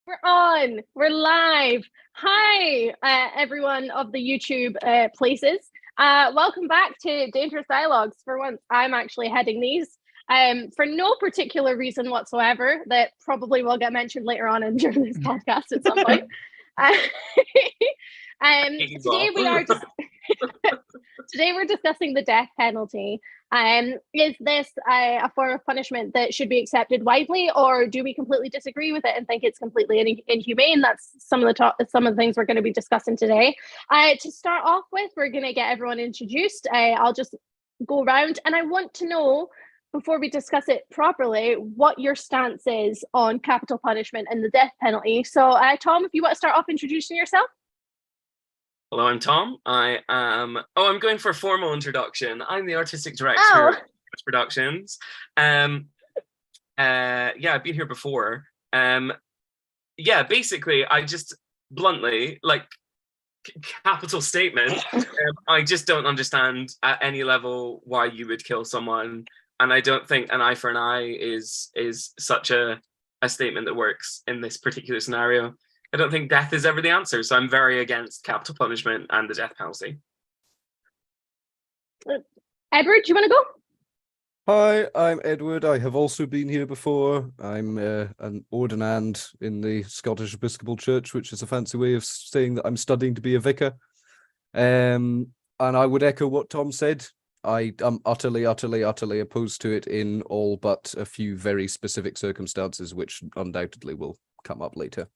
We're on. We're live. Hi, everyone of the YouTube places. Welcome back to Dangerous Dialogues. For once, I'm actually heading these for no particular reason whatsoever that probably will get mentioned later on in during this podcast at some point. Today we are just today we're discussing the death penalty. Is this a form of punishment that should be accepted widely, or do we completely disagree with it and think it's completely inhumane? That's some of the things we're going to be discussing today. To start off with, we're going to get everyone introduced. I'll just go around, and I want to know, before we discuss it properly, what your stance is on capital punishment and the death penalty. So, Tom, if you want to start off introducing yourself. Hello, I'm Tom. I'm going for a formal introduction. I'm the artistic director of Productions. I've been here before. Basically, I just bluntly, capital statement, I just don't understand at any level why you would kill someone. And I don't think an eye for an eye is such a statement that works in this particular scenario. I don't think death is ever the answer, so I'm very against capital punishment and the death penalty. Edward, do you want to go? Hi, I'm Edward. I have also been here before. I'm an ordinand in the Scottish Episcopal Church, which is a fancy way of saying that I'm studying to be a vicar. And I would echo what Tom said. I am utterly opposed to it in all but a few very specific circumstances, which undoubtedly will come up later.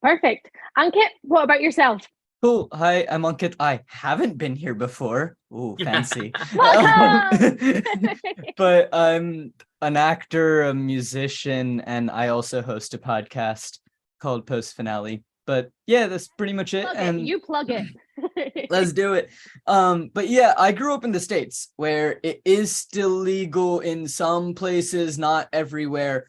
Perfect. Ankit, what about yourself? Cool. Hi, I'm Ankit. I haven't been here before. Ooh, fancy. But I'm an actor, a musician, and I also host a podcast called Post Finale. But yeah, that's pretty much it. You plug it. Let's do it. But yeah, I grew up in the States where it is still legal in some places, not everywhere.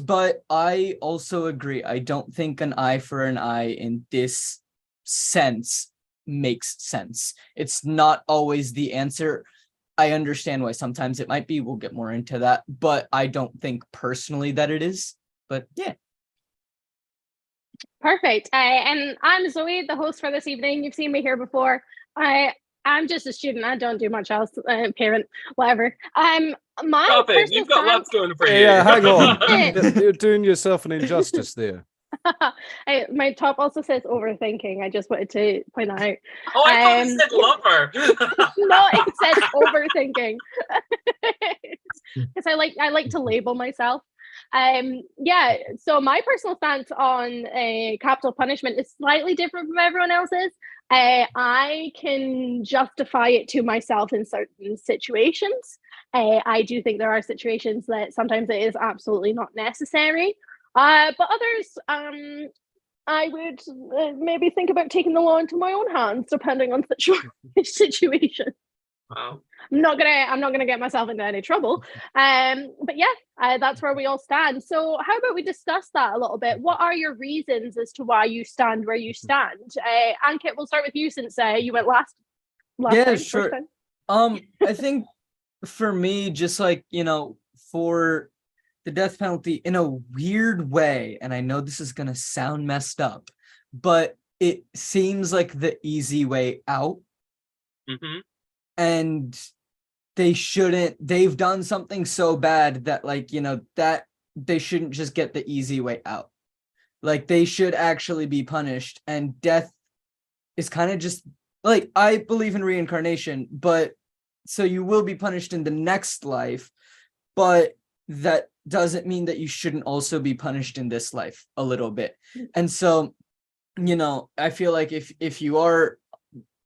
But I also agree. I don't think an eye for an eye in this sense makes sense. It's not always the answer. I understand why sometimes it might be. We'll get more into that. But I don't think personally that it is. But yeah. Perfect. And I'm Zoe, the host for this evening. You've seen me here before. I'm just a student. I don't do much else. Parent, whatever. Stop it. You've got lots going for you. Yeah, hang on. You're doing yourself an injustice there. My top also says overthinking. I just wanted to point that out. Oh, I thought it said lover. No, it says overthinking. Because I like to label myself. So my personal stance on capital punishment is slightly different from everyone else's. I can justify it to myself in certain situations. I do think there are situations that sometimes it is absolutely not necessary. But others, I would maybe think about taking the law into my own hands, depending on the situation. Wow. I'm not gonna get myself into any trouble. But yeah, that's where we all stand. So how about we discuss that a little bit? What are your reasons as to why you stand where you stand? Ankit, we'll start with you since you went last yeah, time, sure. I think for me, just for the death penalty, in a weird way, and I know this is gonna sound messed up, but it seems like the easy way out. Mm-hmm. And they've done something so bad that that they shouldn't just get the easy way out. Like, they should actually be punished. And death is kind of just I believe in reincarnation, but so you will be punished in the next life, but that doesn't mean that you shouldn't also be punished in this life a little bit. And so, I feel like if you are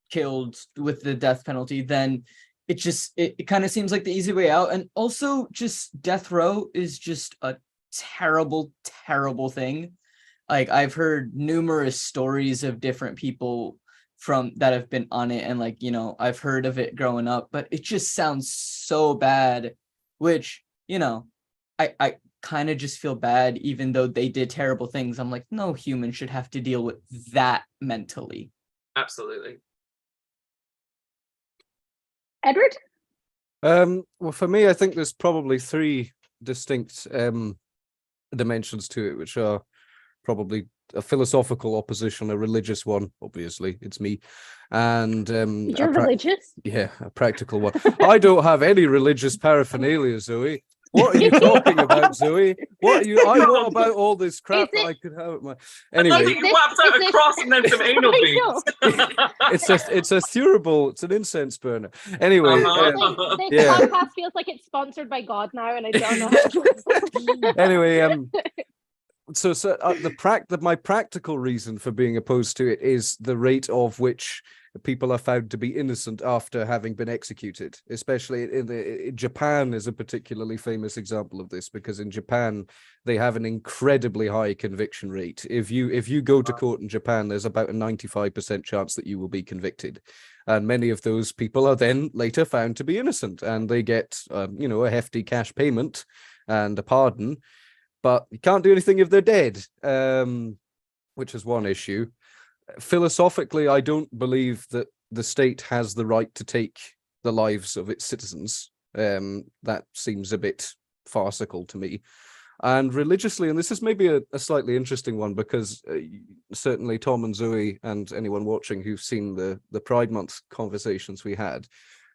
killed with the death penalty, then it kind of seems like the easy way out. And also, just death row is just a terrible thing. Like, I've heard numerous stories of different people that have been on it, and I've heard of it growing up, but it just sounds so bad, which I kind of just feel bad, even though they did terrible things. I'm like, no human should have to deal with that mentally. Absolutely. Edward? Well, for me, I think there's probably three distinct dimensions to it, which are probably a philosophical opposition, a religious one. Obviously, it's me, and You're religious? Yeah, a practical one. I don't have any religious paraphernalia, Zoe. What are you talking about, Zoe? What are you? What about all this crap that I could have at my? Anyway, you whapped out a cross and then some anal beads. it's a thurable. It's an incense burner. Anyway, this podcast feels like it's sponsored by God now, and I don't know how to. Anyway, so my practical reason for being opposed to it is the rate of which people are found to be innocent after having been executed. Especially in Japan is a particularly famous example of this, because in Japan they have an incredibly high conviction rate. If you go to court in Japan, there's about a 95% chance that you will be convicted, and many of those people are then later found to be innocent, and they get a hefty cash payment and a pardon. But you can't do anything if they're dead, which is one issue. Philosophically, I don't believe that the state has the right to take the lives of its citizens. That seems a bit farcical to me. And religiously, and this is maybe a slightly interesting one, because certainly Tom and Zoe and anyone watching who've seen the Pride Month conversations we had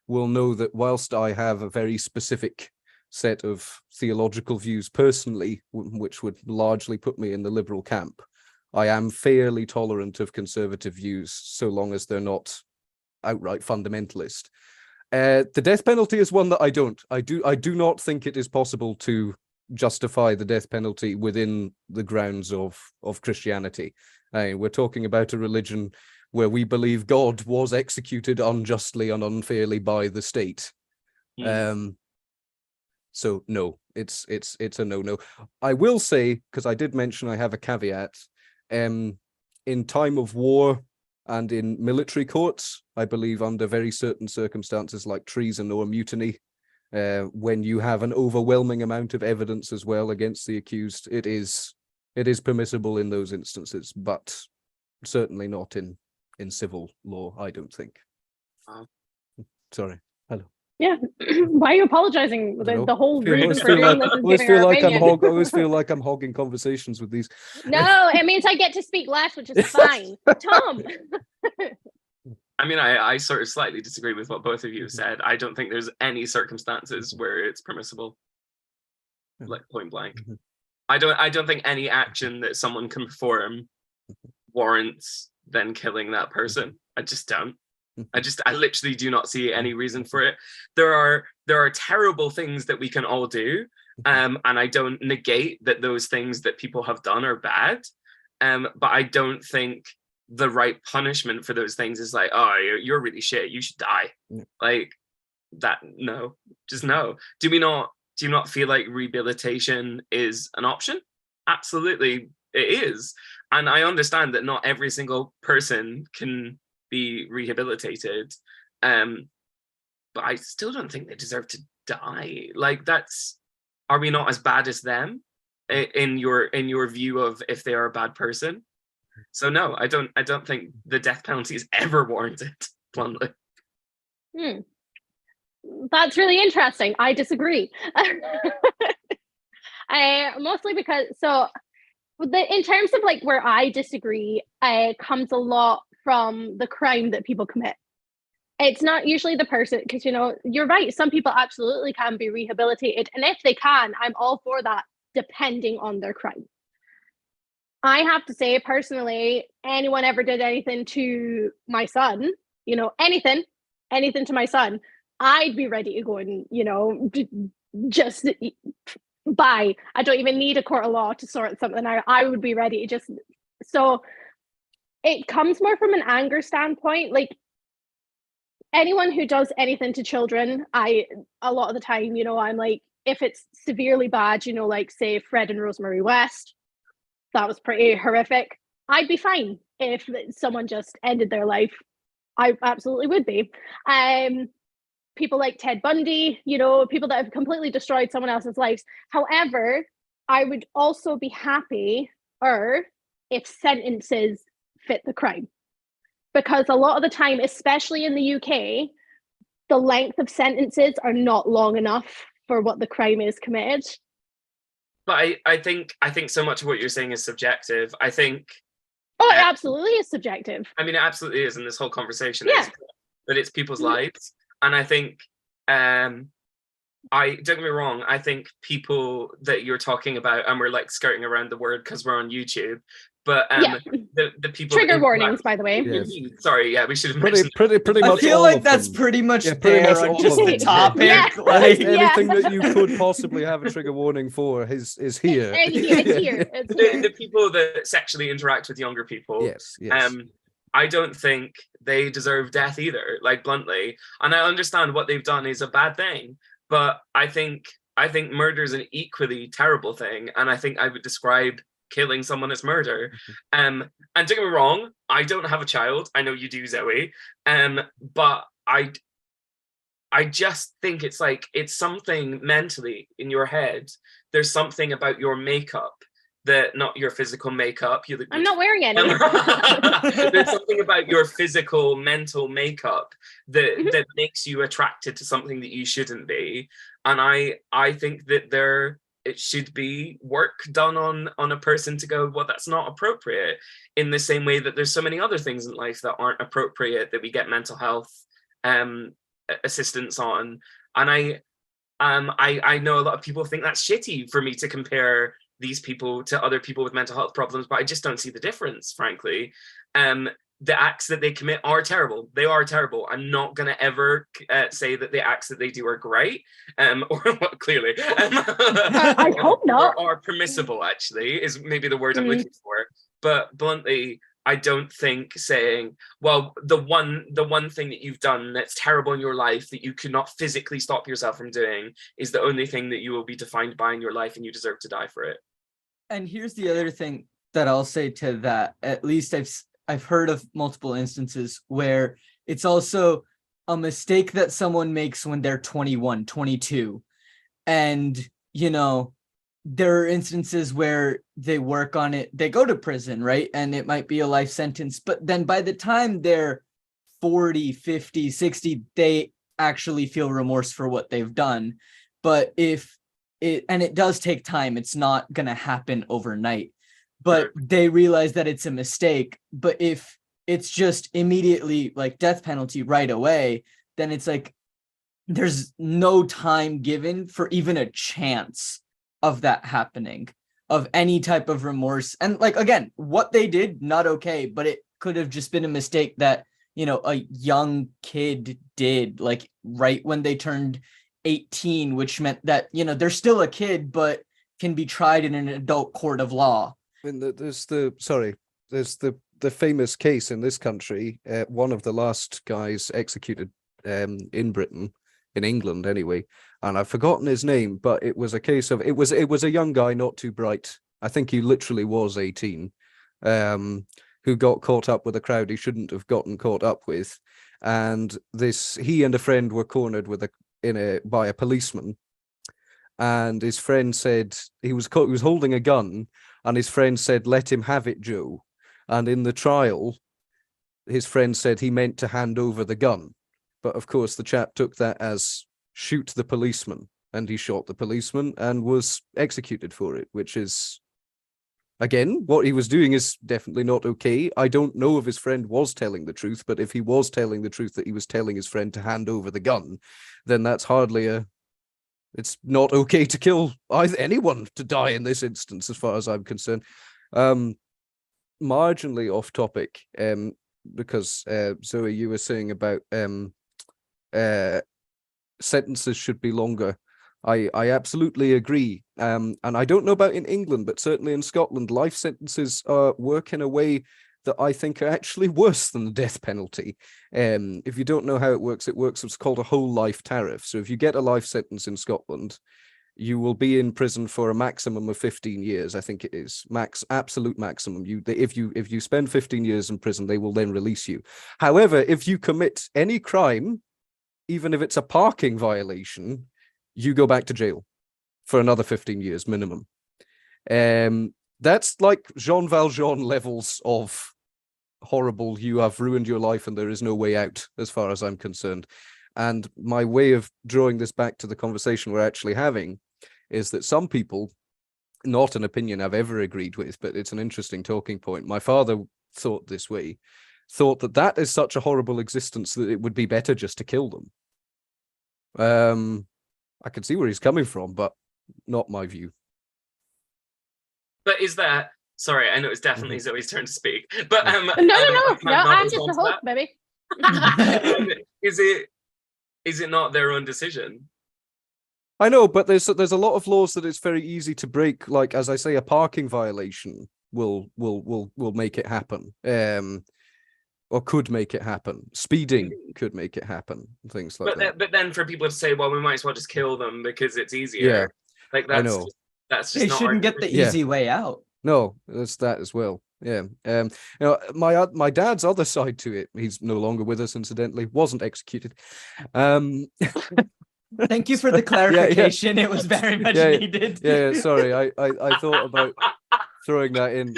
will know that whilst I have a very specific set of theological views personally, which would largely put me in the liberal camp, I am fairly tolerant of conservative views, so long as they're not outright fundamentalist. The death penalty is one that I don't. I do not think it is possible to justify the death penalty within the grounds of Christianity. We're talking about a religion where we believe God was executed unjustly and unfairly by the state. So no, it's a no. I will say, because I did mention I have a caveat, in time of war and in military courts, I believe under very certain circumstances like treason or mutiny, when you have an overwhelming amount of evidence as well against the accused, it is permissible in those instances, but certainly not in civil law, I don't think. Sorry. Hello. Yeah, why are you apologizing? The whole reason for doing this is giving our opinion. I always feel like I'm hogging conversations with these. No, it means I get to speak less, which is fine. Tom. I mean, I sort of slightly disagree with what both of you have said. I don't think there's any circumstances where it's permissible, like point blank. I don't think any action that someone can perform warrants then killing that person. I just don't. I literally do not see any reason for it. There are terrible things that we can all do, and I don't negate that those things that people have done are bad, but I don't think the right punishment for those things is like, oh, you're really shit, you should die. Like that. No, just no. Do you not feel like rehabilitation is an option? Absolutely it is, and I understand that not every single person can be rehabilitated, but I still don't think they deserve to die. Like, are we not as bad as them in your view of if they are a bad person? So no, I don't think the death penalty is ever warranted, bluntly. That's really interesting. I disagree. Mostly because in terms of like where I disagree, comes a lot from the crime that people commit. It's not usually the person, because you're right, some people absolutely can be rehabilitated, and if they can, I'm all for that, depending on their crime. I have to say, personally, anyone ever did anything to my son, anything to my son, I'd be ready to go and just bye. I don't even need a court of law to sort something out. I would be ready to so it comes more from an anger standpoint. Like, anyone who does anything to children, a lot of the time, I'm like, if it's severely bad, like say Fred and Rosemary West, that was pretty horrific, I'd be fine. If someone just ended their life, I absolutely would be. People like Ted Bundy, people that have completely destroyed someone else's lives. However, I would also be happier if sentences fit the crime. Because a lot of the time, especially in the UK, the length of sentences are not long enough for what the crime is committed. But I think so much of what you're saying is subjective. I think it absolutely is subjective. I mean, it absolutely is, and this whole conversation Yeah. is, but it's people's lives. And I think don't get me wrong, I think people that you're talking about, and we're like skirting around the word because we're on YouTube, but the people Trigger warnings, by the way. Yes. Sorry, yeah, we should have Pretty mentioned much I feel all like of that's them. pretty much Yeah, pretty there much on all just of the them. topic. Yeah. Like, Anything that you could possibly have a trigger warning for is here. It's here. It's here. the people that sexually interact with younger people. Yes. I don't think they deserve death either, like bluntly. And I understand what they've done is a bad thing, but I think murder is an equally terrible thing, and I think I would describe killing someone as murder. And don't get me wrong, I don't have a child. I know you do, Zoe. But I just think it's like, it's something mentally in your head. There's something about your makeup, that not your physical makeup. I'm not wearing any. There's something about your physical, mental makeup that makes you attracted to something that you shouldn't be. And I think that it should be work done on a person to go, well, that's not appropriate, in the same way that there's so many other things in life that aren't appropriate that we get mental health assistance on. And I know a lot of people think that's shitty for me to compare these people to other people with mental health problems, but I just don't see the difference, frankly. The acts that they commit are terrible. They are terrible. I'm not going to ever say that the acts that they do are great, or clearly. I hope not. Or permissible, actually, is maybe the word I'm looking for. But bluntly, I don't think saying, well, the one thing that you've done that's terrible in your life that you could not physically stop yourself from doing is the only thing that you will be defined by in your life, and you deserve to die for it. And here's the other thing that I'll say to that. At least I've heard of multiple instances where it's also a mistake that someone makes when they're 21, 22. And, there are instances where they work on it, they go to prison, right? And it might be a life sentence, but then by the time they're 40, 50, 60, they actually feel remorse for what they've done. But it does take time, it's not going to happen overnight, but they realize that it's a mistake. But if it's just immediately like death penalty right away, then it's like, there's no time given for even a chance of that happening, of any type of remorse. And like, again, what they did, not okay, but it could have just been a mistake that, a young kid did, like right when they turned 18, which meant that, they're still a kid, but can be tried in an adult court of law. And there's the famous case in this country, one of the last guys executed in Britain, in England anyway, and I've forgotten his name, but it was a case of, it was a young guy, not too bright. I think he literally was 18, who got caught up with a crowd he shouldn't have gotten caught up with. And he and a friend were cornered by a policeman, and his friend said he was holding a gun, and his friend said, "Let him have it, Joe." And in the trial, his friend said he meant to hand over the gun. But of course, the chap took that as shoot the policeman, and he shot the policeman and was executed for it, which is, again, what he was doing is definitely not okay. I don't know if his friend was telling the truth, but if he was telling the truth that he was telling his friend to hand over the gun, then that's hardly it's not okay to kill anyone to die in this instance, as far as I'm concerned. Marginally off topic, because Zoe, you were saying about sentences should be longer. I absolutely agree. And I don't know about in England, but certainly in Scotland, life sentences work in a way that I think are actually worse than the death penalty. If you don't know how it works, it's called a whole life tariff. So if you get a life sentence in Scotland, you will be in prison for a maximum of 15 years. I think it is absolute maximum. If you spend 15 years in prison, they will then release you. However, if you commit any crime, even if it's a parking violation, you go back to jail for another 15 years minimum. That's like Jean Valjean levels of horrible. You have ruined your life and there is no way out, as far as I'm concerned. And my way of drawing this back to the conversation we're actually having is that some people not an opinion I've ever agreed with, but it's an interesting talking point. My father thought this way, thought that is such a horrible existence that it would be better just to kill them. I can see where he's coming from, but not my view. But is that, sorry, I know it's definitely Zoe's turn to speak, but No, can I not I'm just respond a to host, baby. that? Is it not their own decision? I know, but there's a lot of laws that it's very easy to break. Like, as I say, a parking violation will make it happen. Or could make it happen. Speeding could make it happen. Things like that. But then for people to say, well, we might as well just kill them because it's easier. Yeah, like I know. That's just They not shouldn't get the easy way out. No, that's that as well. Yeah. My dad's other side to it. He's no longer with us, incidentally. Wasn't executed. Thank you for the clarification. It was very much needed. Yeah. Sorry, I thought about throwing that in.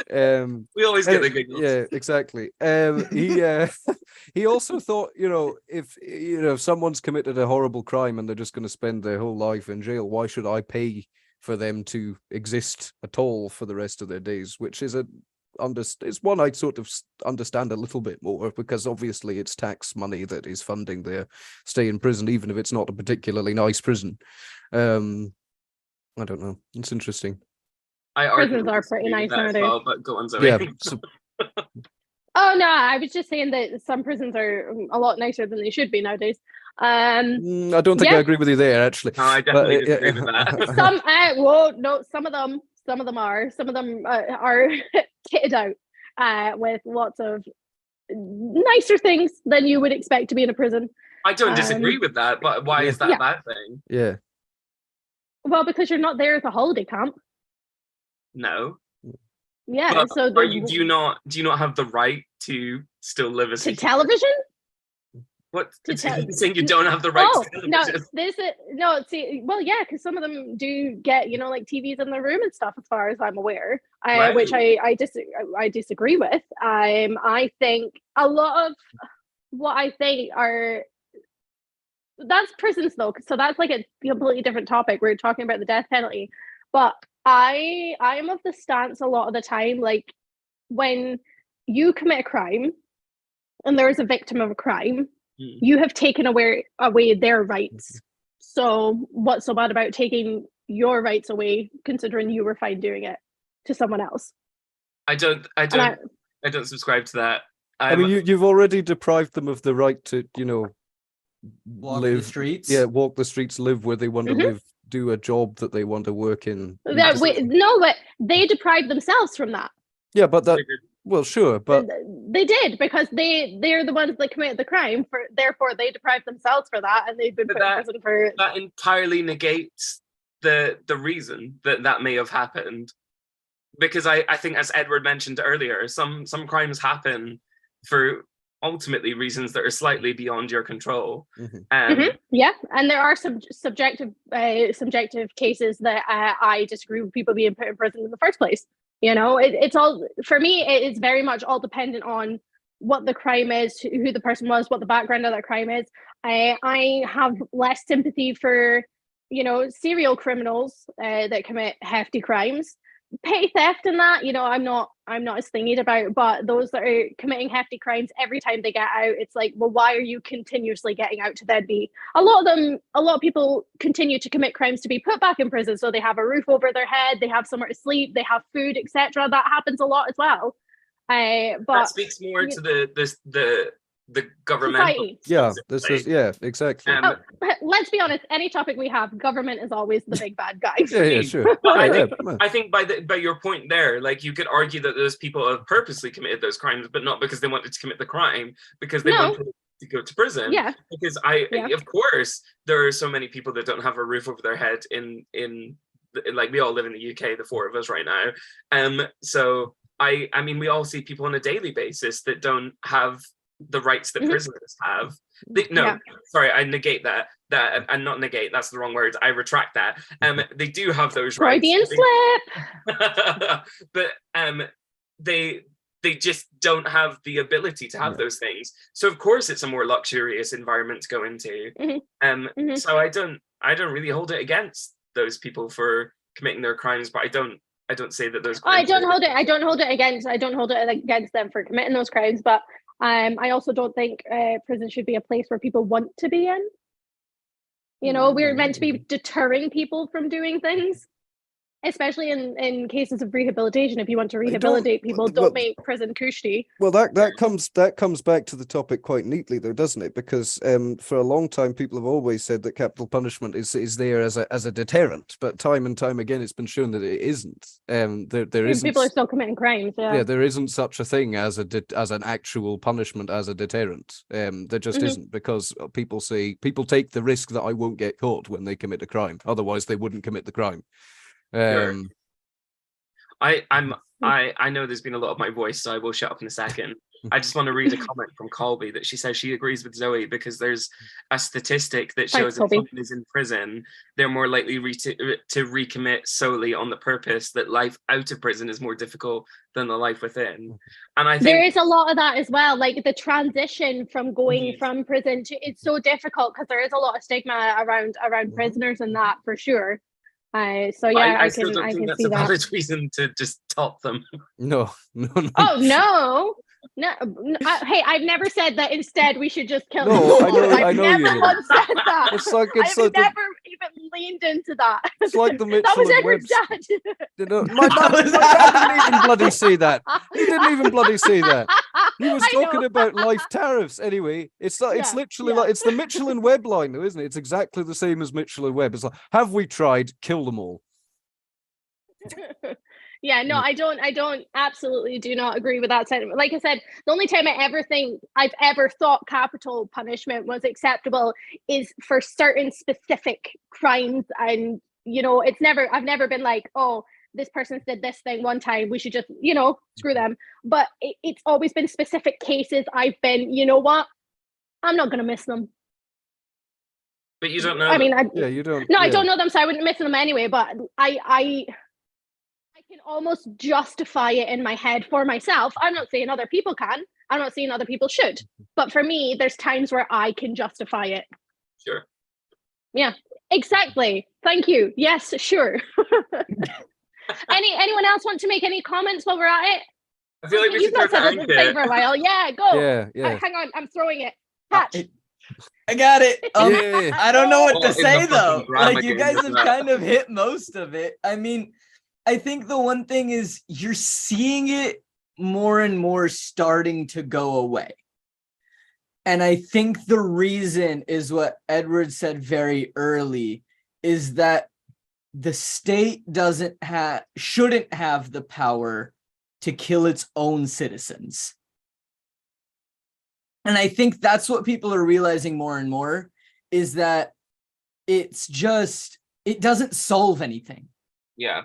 We always get the giggles. Yeah, exactly. He also thought, if someone's committed a horrible crime and they're just going to spend their whole life in jail, why should I pay for them to exist at all for the rest of their days? Which is it's one I sort of understand a little bit more, because obviously it's tax money that is funding their stay in prison, even if it's not a particularly nice prison. I don't know. It's interesting. Prisons are pretty nice nowadays. Well, but go on, Zoe. Yeah. Oh no, I was just saying that some prisons are a lot nicer than they should be nowadays. I don't think I agree with you there, actually. No, I definitely disagree with that. Some of them are. Some of them are kitted out with lots of nicer things than you would expect to be in a prison. I don't disagree with that, but why is that a bad thing? Yeah. Well, because you're not there as a holiday camp. No. Yeah. But so do you not have the right to still live as to television? What? Saying you don't have the right to television? Because some of them do get, like TVs in their room and stuff, as far as I'm aware, Right. which I disagree with. I think a lot of what I think that's prisons though, so that's like a completely different topic. We're talking about the death penalty, but I am of the stance a lot of the time, like when you commit a crime and there is a victim of a crime, you have taken away their rights. So what's so bad about taking your rights away, considering you were fine doing it to someone else? I don't subscribe to that. I mean, you've already deprived them of the right to, Walk live the streets. Yeah, walk the streets, live where they want to live, do a job that they want to work in. But they deprived themselves from that. Yeah, but sure, but they did, because they're the ones that committed the crime. Therefore, they deprived themselves for that, and they've been put in prison for. That entirely negates the reason that may have happened, because I think, as Edward mentioned earlier, some crimes happen for ultimately reasons that are slightly beyond your control. Yeah, and there are some subjective cases that I disagree with people being put in prison in the first place. It's all, for me, it is very much all dependent on what the crime is, who the person was, what the background of that crime is. I have less sympathy for, serial criminals that commit hefty crimes. Petty theft and that, I'm not as thingied about, but those that are committing hefty crimes, every time they get out, it's like, well, why are you continuously getting out to then be? A lot of people continue to commit crimes to be put back in prison, so they have a roof over their head, they have somewhere to sleep, they have food, etc. That happens a lot as well. But that speaks more to the governmental. Exactly. Let's be honest, any topic we have, government is always the big bad guy. Yeah, sure. But I think by your point there, like, you could argue that those people have purposely committed those crimes, but not because they wanted to commit the crime, because they wanted to go to prison. Yeah. Because of course, there are so many people that don't have a roof over their head in like, we all live in the UK, the four of us right now. So I mean, we all see people on a daily basis that don't have the rights that prisoners have. Sorry, I negate that and not negate, that's the wrong word, I retract that. They do have those rights. Freudian slip. But they just don't have the ability to have those things. So of course it's a more luxurious environment to go into. So I don't really hold it against those people for committing their crimes, but I don't I don't say that those I crimes don't hold it against them for committing those crimes, but I also don't think prison should be a place where people want to be in. You know, we're meant to be deterring people from doing things, especially in cases of rehabilitation. If you want to rehabilitate people, don't make prison cushy. Well, that comes back to the topic quite neatly, though, doesn't it? Because for a long time, people have always said that capital punishment is there as a deterrent, but time and time again, it's been shown that it isn't. There isn't. People are still committing crimes. Yeah, there isn't such a thing as an actual punishment as a deterrent. There just isn't, because people take the risk that I won't get caught when they commit a crime. Otherwise, they wouldn't commit the crime. Sure. I know there's been a lot of my voice, so I will shut up in a second. I just want to read a comment from Colby that she says she agrees with Zoe because there's a statistic that shows if someone is in prison, they're more likely to recommit solely on the purpose that life out of prison is more difficult than the life within. And I think there is a lot of that as well. Like the transition from going from prison to, it's so difficult because there is a lot of stigma around prisoners and that, for sure. So yeah, I still don't think that's a valid reason to just top them. No. Oh no. Hey, I've never said that. Instead, we should just kill. No, I know I've you never once said that. I've never even leaned into that. It's like the Michelin that was Edward's dad. My dad didn't even bloody say that. He didn't even bloody say that. He was talking about life tariffs. Anyway, it's literally like, it's the Michelin web line, though, isn't it? It's exactly the same as Michelin web. It's like, have we tried? Kill them all. Yeah, no, I absolutely do not agree with that sentiment. Like I said, the only time I've ever thought capital punishment was acceptable is for certain specific crimes. And, you know, I've never been like, oh, this person did this thing one time, we should just, you know, screw them. But it's always been specific cases I've been, you know what, I'm not going to miss them. But you don't know. I mean, you don't. No, I don't know them, so I wouldn't miss them anyway. But I can almost justify it in my head for myself. I'm not saying other people can. I'm not saying other people should. But for me, there's times where I can justify it. Sure. Yeah, exactly. Thank you. Yes, sure. Anyone else want to make any comments while we're at it? I feel like we should not throw said this for a while. Yeah, go. Yeah. Hang on, I'm throwing it. Catch. I got it. I don't know what to say though. Like, you guys have kind of hit most of it. I mean, I think the one thing is you're seeing it more and more starting to go away. And I think the reason is what Edward said very early, is that the state shouldn't have the power to kill its own citizens. And I think that's what people are realizing more and more, is that it doesn't solve anything. Yeah.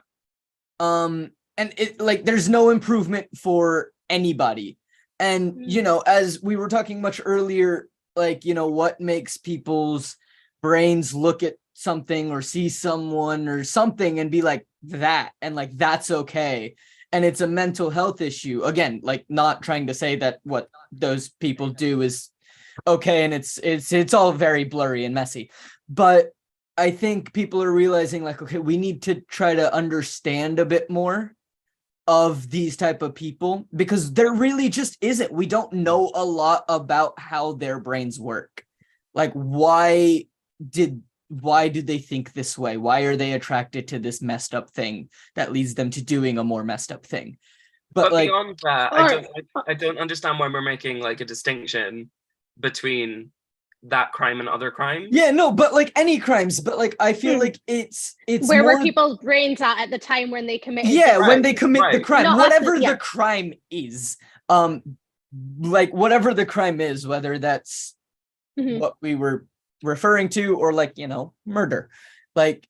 And it, like, there's no improvement for anybody. And, you know, as we were talking much earlier, like, you know, what makes people's brains look at something or see someone or something and be like that, and like, that's okay. And it's a mental health issue. Again, like, not trying to say that what those people do is okay, and it's all very blurry and messy. But I think people are realizing, like, okay, we need to try to understand a bit more of these type of people, because there really just isn't. We don't know a lot about how their brains work. Like, why did they think this way? Why are they attracted to this messed up thing that leads them to doing a more messed up thing? But like, beyond that, I don't understand why we're making like a distinction between that crime and other crimes. Yeah, no, but like any crimes, but like I feel like it's where were people's brains at the time when they committed when they commit the crime, no, whatever the crime is, like whatever the crime is, whether that's what we were referring to, or like, you know, murder, like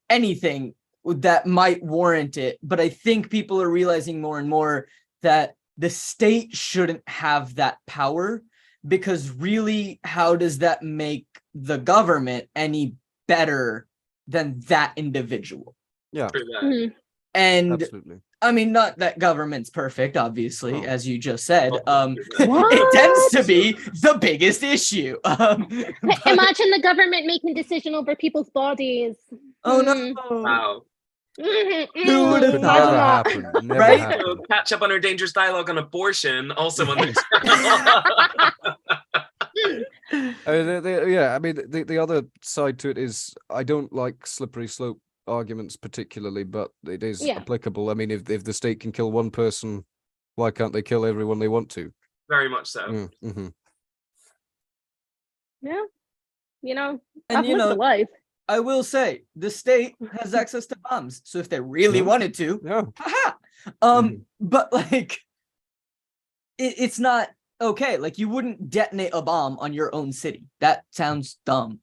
anything that might warrant it. But I think people are realizing more and more that the state shouldn't have that power, because really, how does that make the government any better than that individual? Yeah. And absolutely. I mean, not that government's perfect, obviously, as you just said. It tends to be the biggest issue. Imagine the government making decision over people's bodies. Oh no! Wow. Who would have Could thought? never happen. Never Right? happen. So catch up on our dangerous dialogue on abortion, also on this channel. I mean, yeah, I mean, the other side to it is I don't like slippery slope arguments particularly, but it is Yeah. applicable. I mean, if the state can kill one person, why can't they kill everyone they want to? Very much so. Mm-hmm. Yeah. You know, And I've you lived know, a life. I will say the state has access to bombs, so if they really Yeah. wanted to, Yeah. haha. Mhm. But like, it's not okay. Like, you wouldn't detonate a bomb on your own city. That sounds dumb.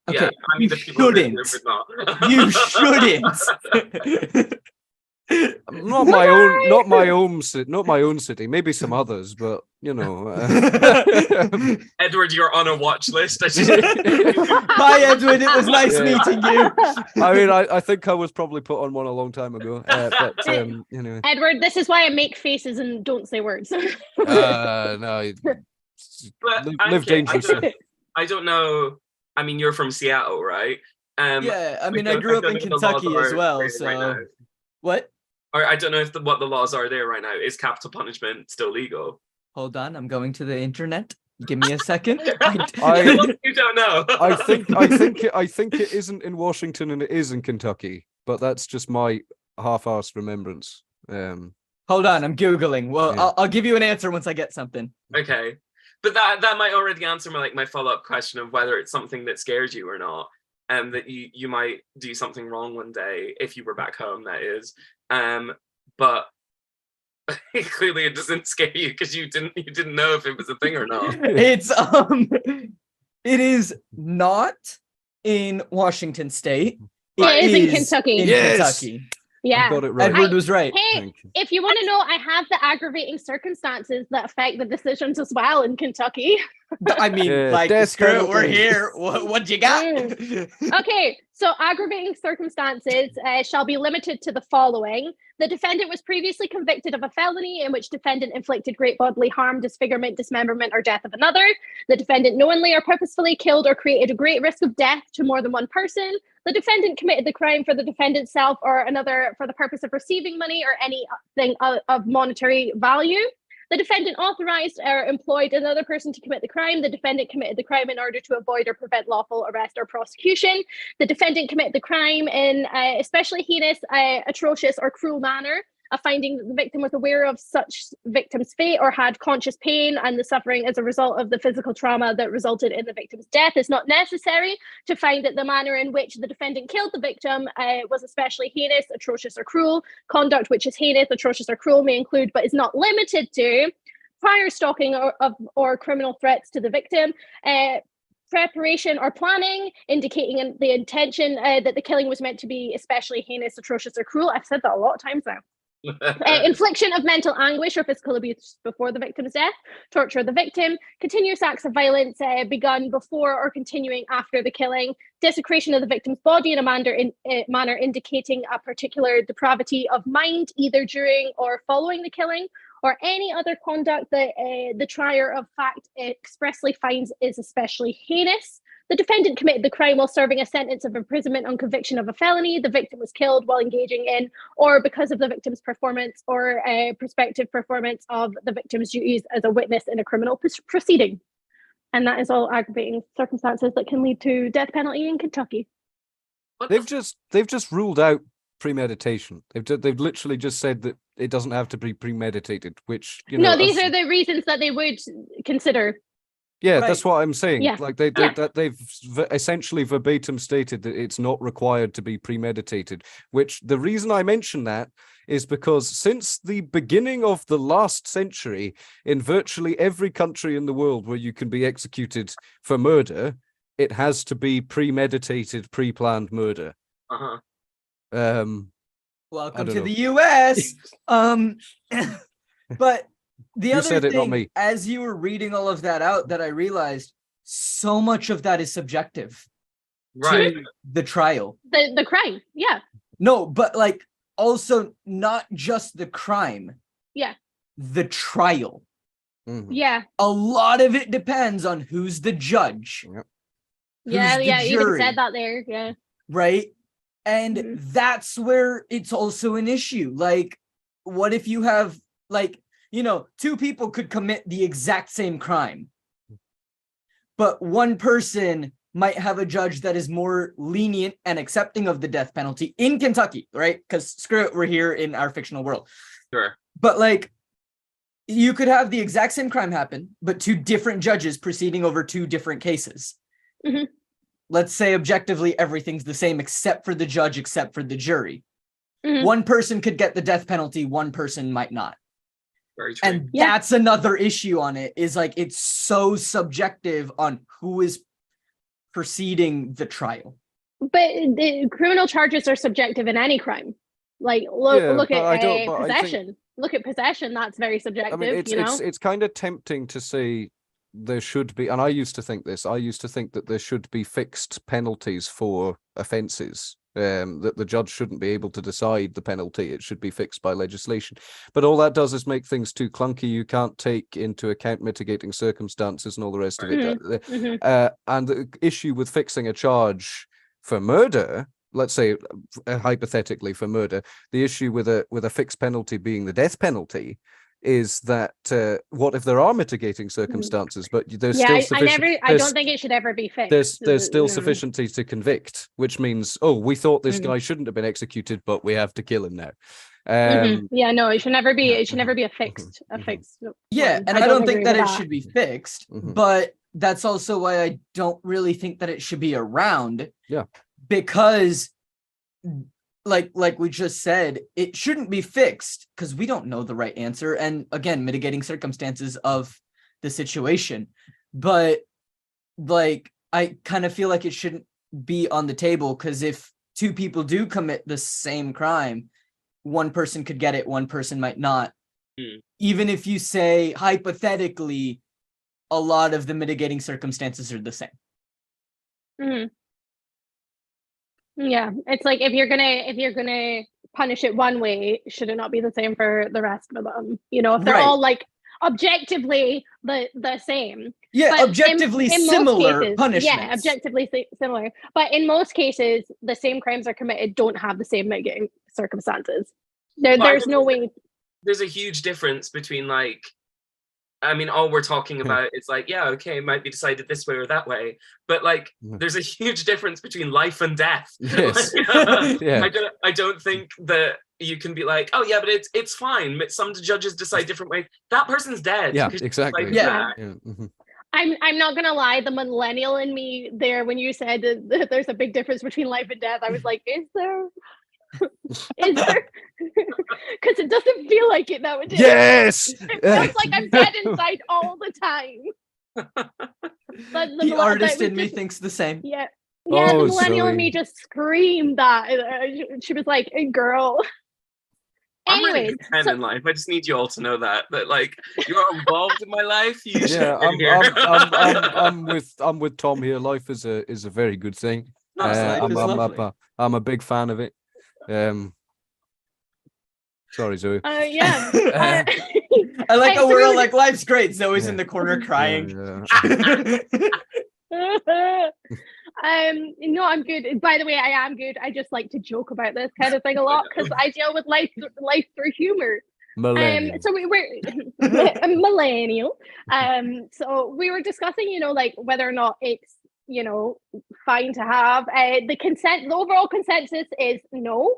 Okay, Yeah, I mean, you the people who shouldn't. would not. You shouldn't. Not my own, not my own city, not my own city. Maybe some others, but you know. Edward, you're on a watch list. I just... Bye, Edward. It was nice Yeah. meeting you. I mean, I think I was probably put on one a long time ago. But anyway, Edward, this is why I make faces and don't say words. no, But live Ankit, dangerously. I don't know. I mean, you're from Seattle, right? Yeah, I mean, I don't- grew up don't in know what the laws Kentucky as are well. right So now. what? Or I don't know if what the laws are there right now. Is capital punishment still legal? Hold on, I'm going to the internet. Give me a second. You don't know. I think it isn't in Washington and it is in Kentucky, but that's just my half-assed remembrance. Hold on, I'm googling. Well, Yeah. I'll give you an answer once I get something. Okay, but that might already answer my follow-up question of whether it's something that scares you or not, and that you might do something wrong one day if you were back home. That is, but clearly it doesn't scare you because you didn't know if it was a thing or not. It's it is not in Washington State. It is in Kentucky. In Yes! Kentucky. I Yeah. got it right. Edward was right. Hey, Thank you. if you want to know, I have the aggravating circumstances that affect the decisions as well in Kentucky. I mean, Yeah, like, death screw it, we're penalty. here. What you got? Okay, so aggravating circumstances shall be limited to the following. The defendant was previously convicted of a felony in which defendant inflicted great bodily harm, disfigurement, dismemberment, or death of another. The defendant knowingly or purposefully killed or created a great risk of death to more than one person. The defendant committed the crime for the defendant's self or another for the purpose of receiving money or anything of monetary value. The defendant authorized or employed another person to commit the crime. The defendant committed the crime in order to avoid or prevent lawful arrest or prosecution. The defendant committed the crime in especially heinous, atrocious, or cruel manner, a finding that the victim was aware of such victim's fate or had conscious pain and the suffering as a result of the physical trauma that resulted in the victim's death. It's not necessary to find that the manner in which the defendant killed the victim was especially heinous, atrocious, or cruel. Conduct which is heinous, atrocious, or cruel may include, but is not limited to, prior stalking or criminal threats to the victim, preparation or planning, indicating the intention that the killing was meant to be especially heinous, atrocious, or cruel. I've said that a lot of times now. Infliction of mental anguish or physical abuse before the victim's death, torture of the victim, continuous acts of violence begun before or continuing after the killing, desecration of the victim's body in a manner indicating a particular depravity of mind, either during or following the killing, or any other conduct that the trier of fact expressly finds is especially heinous. The defendant committed the crime while serving a sentence of imprisonment on conviction of a felony. The victim was killed while engaging in or because of the victim's performance or prospective performance of the victim's duties as a witness in a criminal proceeding. And that is all aggravating circumstances that can lead to death penalty in Kentucky. They've just ruled out premeditation. They've literally just said that it doesn't have to be premeditated, which No, these are the reasons that they would consider. Yeah, Right. that's what I'm saying. Yeah. Like they've essentially verbatim stated that it's not required to be premeditated. Which the reason I mention that is because since the beginning of the last century, in virtually every country in the world where you can be executed for murder, it has to be premeditated, pre-planned murder. Uh-huh. Welcome don't to know. the US. But the You other said it, not thing, me. as you were reading all of that out, that I realized so much of that is subjective Right. to the trial. The crime, yeah. No, but like also not just the crime. Yeah. The trial. Mhm. Yeah, A lot of it depends on who's the judge, yeah, the yeah. You even jury? said that there, yeah. right? And that's where it's also an issue. Like, what if you have, like, you know, two people could commit the exact same crime, but one person might have a judge that is more lenient and accepting of the death penalty in Kentucky, right? Because screw it, we're here in our fictional world. Sure. But like, you could have the exact same crime happen, but two different judges proceeding over two different cases. Let's say objectively everything's the same except for the judge, except for the jury. One person could get the death penalty, one person might not. Very true. And that's another issue on it, is like, it's so subjective on who is proceeding the trial. But the criminal charges are subjective in any crime. Like, look at possession. Look at possession. That's very subjective. I mean, it's kind of tempting to say there should be, and I used to think this. I used to think that there should be fixed penalties for offences. That the judge shouldn't be able to decide the penalty. It should be fixed by legislation. But all that does is make things too clunky. You can't take into account mitigating circumstances and all the rest of it. And the issue with fixing a charge for murder, let's say hypothetically for murder, the issue with a fixed penalty being the death penalty is that what if there are mitigating circumstances, but there's still sufficient. I don't think it should ever be fixed. There's still sufficiency to convict, which means, oh, we thought this guy shouldn't have been executed, but we have to kill him now. Yeah, no, it should never be. It should never be a fixed. Yeah, and I don't think that it should be fixed, but that's also why I don't really think that it should be around. Yeah, because, like we just said, it shouldn't be fixed because we don't know the right answer. And again, mitigating circumstances of the situation. But like, I kind of feel like it shouldn't be on the table, because if two people do commit the same crime, one person could get it, one person might not. Even if you say hypothetically, a lot of the mitigating circumstances are the same. Yeah, it's like if you're gonna punish it one way, should it not be the same for the rest of them? You know, if they're all like objectively the same. Yeah, but objectively similar cases, punishments. Yeah, objectively similar. But in most cases, the same crimes are committed don't have the same mitigating circumstances. There's no way. There's a huge difference between, like, I mean, all we're talking about is like, yeah, okay, it might be decided this way or that way, but like, there's a huge difference between life and death. Yes. I don't think that you can be like, oh yeah, but it's fine. Some judges decide different ways. That person's dead. Yeah, exactly. I'm not gonna lie, the millennial in me there, when you said that there's a big difference between life and death, I was like, is there? Is there? Because it doesn't feel like it nowadays. Yes. It feels like I'm dead inside all the time. But the artist in me thinks the same. Yeah, the millennial in me just screamed that. She was like, hey, "Girl." I'm Anyways, really content in life. I just need you all to know that like, you're involved in my life. I'm with Tom here. Life is a very good thing. I'm a big fan of it. Sorry, Zoe. Yeah. I like how we're all like, life's great. Zoe's in the corner crying. No, I'm good. By the way, I am good. I just like to joke about this kind of thing a lot because I deal with life through humor. Millennial. So we were millennial. So we were discussing, you know, like whether or not it's, you know, fine to have the overall consensus is no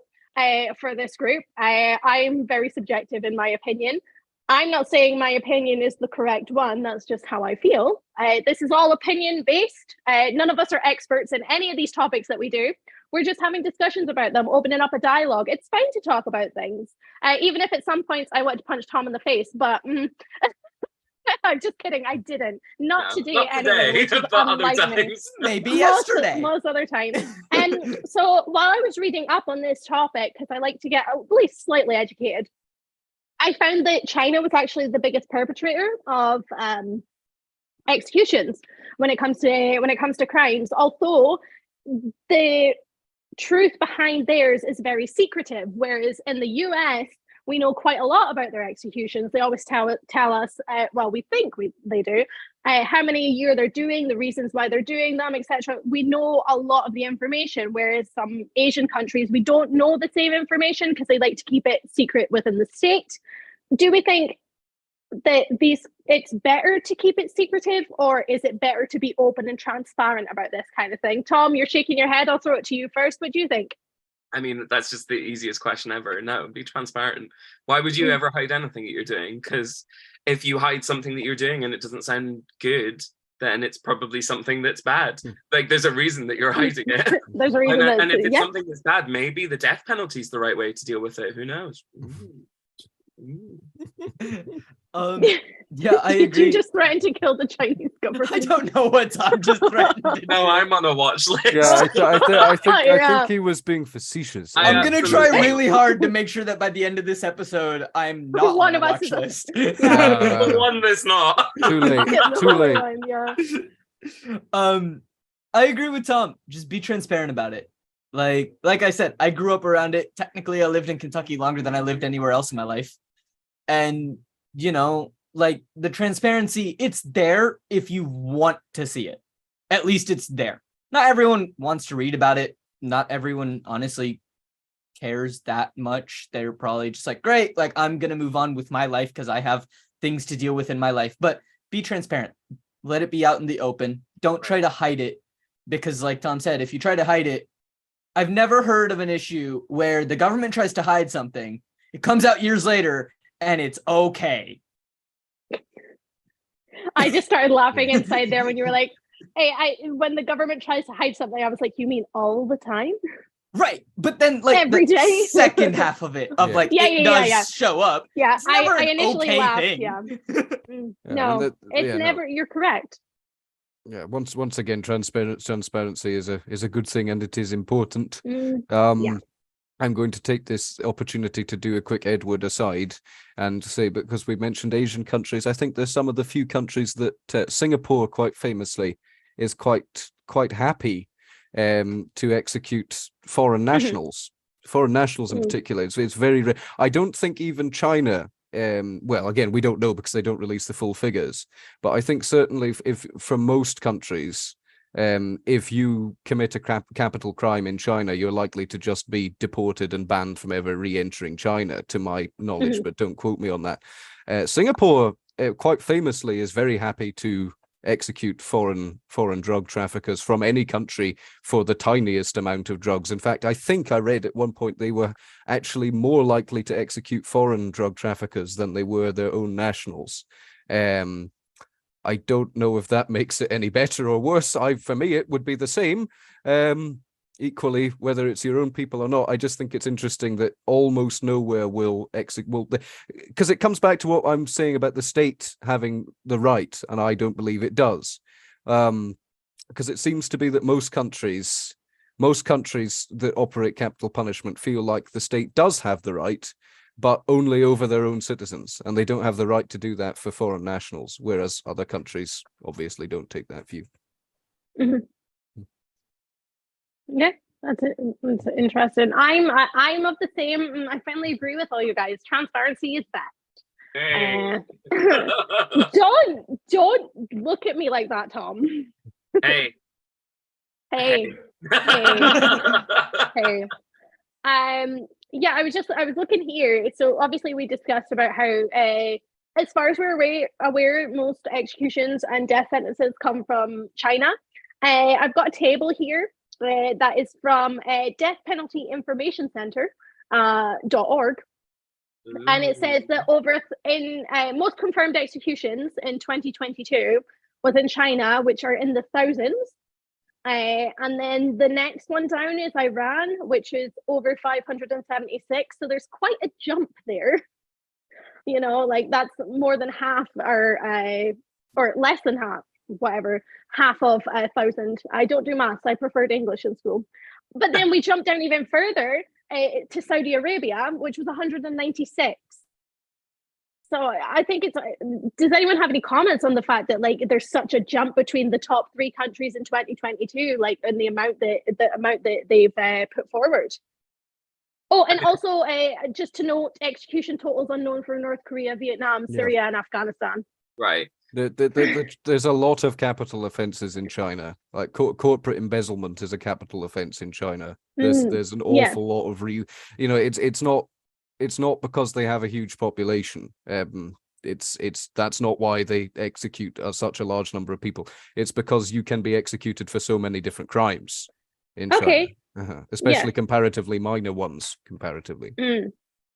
for this group. I'm very subjective in my opinion. I'm not saying my opinion is the correct one. That's just how I feel. This is all opinion based. None of us are experts in any of these topics that we do. We're just having discussions about them, opening up a dialogue. It's fine to talk about things, even if at some points I want to punch Tom in the face, but I'm just kidding. I didn't. Not today. Not today, but other times. Maybe yesterday. Most other times. And so while I was reading up on this topic, because I like to get at least slightly educated, I found that China was actually the biggest perpetrator of executions when it comes to crimes. Although the truth behind theirs is very secretive, whereas in the US we know quite a lot about their executions. They always tell us, well, we think they always tell us, well, we think they do, how many a year they're doing, the reasons why they're doing them, etc. We know a lot of the information, whereas some Asian countries, we don't know the same information because they like to keep it secret within the state. Do we think that it's better to keep it secretive, or is it better to be open and transparent about this kind of thing? Tom, you're shaking your head. I'll throw it to you first. What do you think? I mean, that's just the easiest question ever. No, be transparent. Why would you ever hide anything that you're doing? Because if you hide something that you're doing and it doesn't sound good, then it's probably something that's bad. Like, there's a reason that you're hiding it. There's a reason. And if it's something that's bad, maybe the death penalty is the right way to deal with it. Who knows? Yeah, I agree. Did you just threaten to kill the Chinese government? I don't know what Tom just threatened to do. No, I'm on a watch list. Yeah, I think he was being facetious. I'm gonna try really hard to make sure that by the end of this episode, I'm not one on of a us watch list. The one that's not. Too late. Too late. I agree with Tom. Just be transparent about it. Like I said, I grew up around it. Technically, I lived in Kentucky longer than I lived anywhere else in my life. And, you know, like, the transparency, it's there if you want to see it. At least it's there. Not everyone wants to read about it. Not everyone, honestly, cares that much. They're probably just like, great, like, I'm going to move on with my life because I have things to deal with in my life. But be transparent. Let it be out in the open. Don't try to hide it. Because, like Tom said, if you try to hide it, I've never heard of an issue where the government tries to hide something. It comes out years later and it's okay. I just started laughing inside there when you were like, hey, when the government tries to hide something, I was like, you mean all the time? Right. But then, like, every day, second half of it, of like, it does show up. Yeah, I initially okay laughed. thing. Yeah. No, it's never, you're correct. Yeah, once again, transparency is a good thing, and it is important. I'm going to take this opportunity to do a quick Edward aside and say, because we mentioned Asian countries, I think there's some of the few countries that Singapore, quite famously, is quite happy to execute foreign nationals, in particular. It's very rare. I don't think even China. Well, again, we don't know because they don't release the full figures, but I think certainly if from most countries, if you commit a capital crime in China, you're likely to just be deported and banned from ever re-entering China, to my knowledge, but don't quote me on that. Singapore, quite famously, is very happy to execute foreign drug traffickers from any country for the tiniest amount of drugs. In fact, I think I read at one point they were actually more likely to execute foreign drug traffickers than they were their own nationals. I don't know if that makes it any better or worse. For me, it would be the same. Equally, whether it's your own people or not, I just think it's interesting that almost nowhere will execute. Because it comes back to what I'm saying about the state having the right, and I don't believe it does. Because it seems to be that most countries that operate capital punishment feel like the state does have the right, but only over their own citizens, and they don't have the right to do that for foreign nationals, whereas other countries obviously don't take that view. Mm-hmm. Yeah, that's interesting. I'm of the same. I finally agree with all you guys. Transparency is best. Hey. Don't look at me like that, Tom. Hey. Hey. Yeah, I was looking here. So obviously we discussed about how, as far as we're aware, most executions and death sentences come from China. I've got a table here that is from Death Penalty Information Center .org. And it says that most confirmed executions in 2022 was in China, which are in the thousands. And then the next one down is Iran, which is over 576. So there's quite a jump there. You know, like that's more than half, or less than half, whatever, half of 1,000. I don't do maths. I preferred English in school. But then we jump down even further to Saudi Arabia, which was 196. So I think does anyone have any comments on the fact that like there's such a jump between the top 3 countries in 2022, like in the amount that they've put forward? Oh, and also, just to note, execution totals unknown for North Korea, Vietnam, Syria, and Afghanistan. Right. There's a lot of capital offences in China. Like corporate embezzlement is a capital offence in China. There's an awful lot of it's not because they have a huge population. That's not why they execute such a large number of people. It's because you can be executed for so many different crimes in China. Especially comparatively minor ones. Comparatively.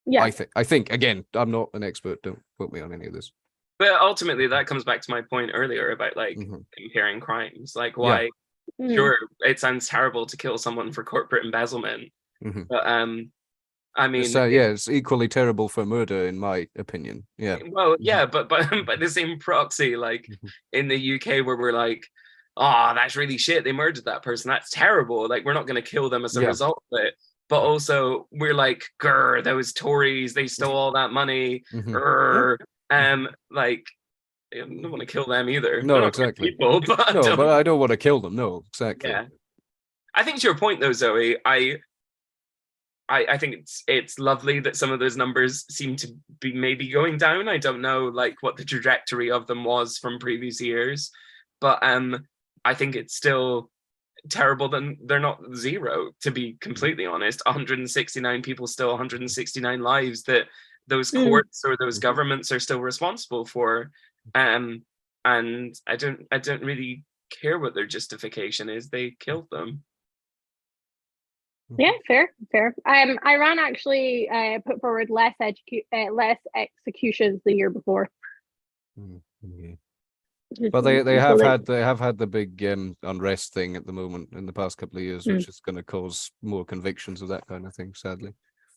Yeah. I think again, I'm not an expert. Don't quote me on any of this. But ultimately, that comes back to my point earlier about like comparing crimes. Like, why? Sure, it sounds terrible to kill someone for corporate embezzlement, but I mean, it's equally terrible for murder, in my opinion. Yeah. Well, yeah, but the same proxy, like in the UK, where we're like, oh, that's really shit. They murdered that person. That's terrible. Like, we're not going to kill them as a result of it. But also, we're like, grr, those Tories, they stole all that money. Like, I don't want to kill them either. No, exactly. People, but but I don't want to kill them. No, exactly. Yeah. I think to your point, though, Zoe, I think it's lovely that some of those numbers seem to be maybe going down. I don't know like what the trajectory of them was from previous years, but I think it's still terrible that they're not zero, to be completely honest. 169 people, still 169 lives that those courts or those governments are still responsible for. And I don't really care what their justification is. They killed them. Yeah, fair. Iran actually put forward less executions the year before. But they have had the big unrest thing at the moment in the past couple of years, which is going to cause more convictions of that kind of thing, sadly.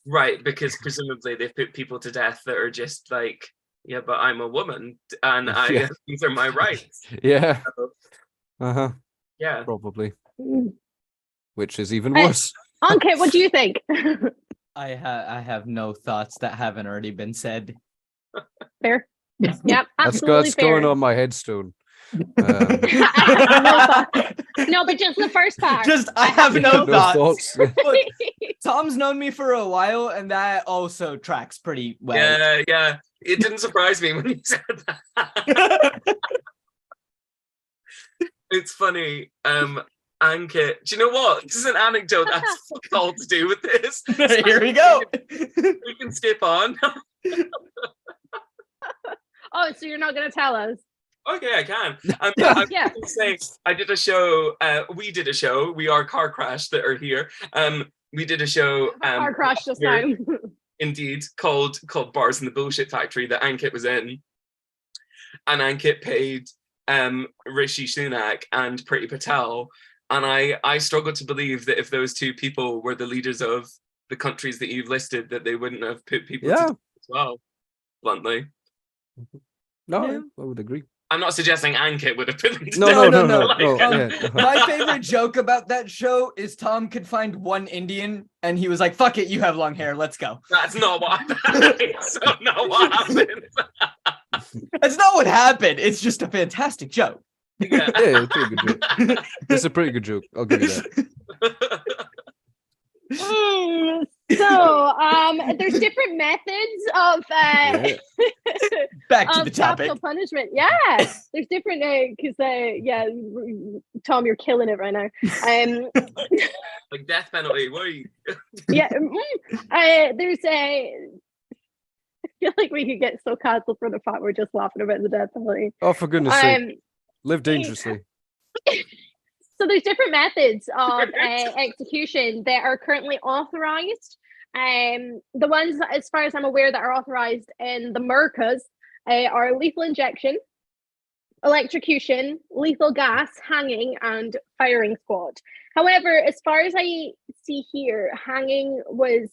Right, because presumably they've put people to death that are just like, yeah, but I'm a woman and these are my rights. Yeah. Yeah. Probably. Which is even worse. Ankit, what do you think? I have no thoughts that haven't already been said. Fair. Yep, absolutely that's fair. going on my headstone. No, but just the first part. I have no thoughts. thoughts. Look, Tom's known me for a while, and that also tracks pretty well. Yeah. It didn't surprise me when you said that. It's funny. Ankit, do you know what? This is an anecdote that's fuck all to do with this. Here we go. We can skip on. Oh, so you're not going to tell us? Okay, I can. I'm going to say, I did a show. We did a show. We are Car Crash that are here. We did a show. Car Crash just now. Indeed, called Bars in the Bullshit Factory that Ankit was in, and Ankit paid Rishi Sunak and Priti Patel. And I struggle to believe that if those two people were the leaders of the countries that you've listed, that they wouldn't have put people to death as well, bluntly. No, I would agree. I'm not suggesting Ankit would have put them to death. My favorite joke about that show is Tom could find one Indian and he was like, fuck it, you have long hair, let's go. That's not what happened. That's not what happened. That's not what happened. It's just a fantastic joke. Yeah, it's a pretty good joke. It's a pretty good joke. I'll give you that. So, there's different methods of back to the topic. Capital punishment. Yeah, there's different because Tom, you're killing it right now. Like death penalty. Why? There's I feel like we could get so cancelled for the fact we're just laughing about the death penalty. Oh, for goodness sake! Live dangerously. So there's different methods of execution that are currently authorized. The ones, as far as I'm aware, that are authorized in the Americas are lethal injection, electrocution, lethal gas, hanging, and firing squad. However, as far as I see here, hanging was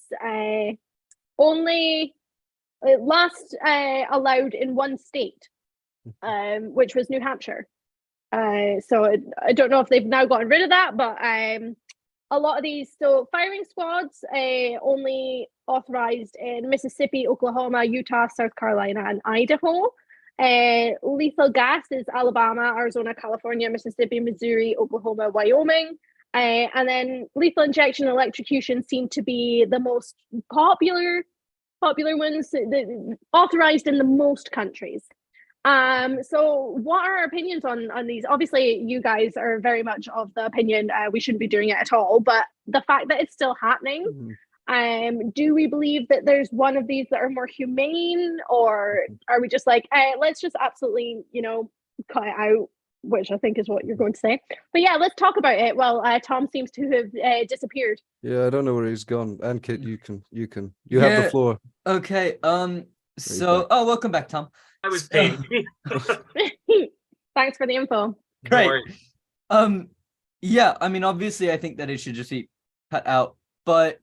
only last allowed in one state, which was New Hampshire. So I don't know if they've now gotten rid of that, but a lot of these, so firing squads only authorized in Mississippi, Oklahoma, Utah, South Carolina, and Idaho. Lethal gas is Alabama, Arizona, California, Mississippi, Missouri, Oklahoma, Wyoming. And then lethal injection and electrocution seem to be the most popular ones, authorized in the most countries. So what are our opinions on these? Obviously, you guys are very much of the opinion we shouldn't be doing it at all, but the fact that it's still happening, do we believe that there's one of these that are more humane, or are we just like, let's just absolutely, cut it out, which I think is what you're going to say. But yeah, let's talk about it. Well, Tom seems to have disappeared. Yeah, I don't know where he's gone. Ankit, you have the floor. Okay. So, welcome back, Tom. I was paying. Thanks for the info. Great. Yeah, I mean, obviously, I think that it should just be cut out, but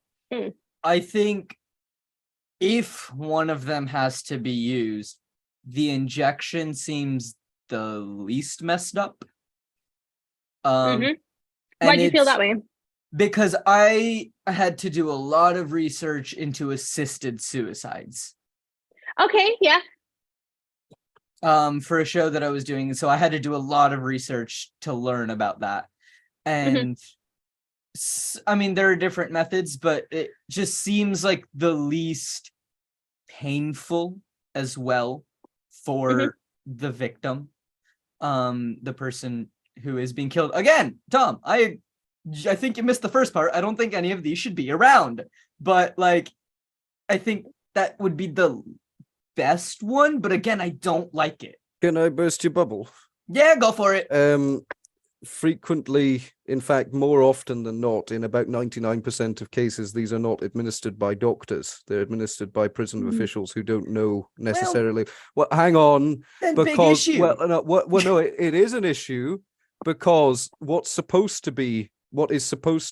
I think if one of them has to be used, the injection seems the least messed up. Why do you feel that way? Because I had to do a lot of research into assisted suicides. Okay, yeah. For a show that I was doing, so I had to do a lot of research to learn about that. And I mean, there are different methods, but it just seems like the least painful as well for the victim, the person who is being killed. Again, Tom, I think you missed the first part. I don't think any of these should be around, but like, I think that would be the best one. But again, I don't like it. Can I burst your bubble? Yeah, go for it. Frequently, in fact, more often than not, in about 99% of cases, these are not administered by doctors. They're administered by prison officials who don't know necessarily. Well, hang on, because big issue. It is an issue, because what is supposed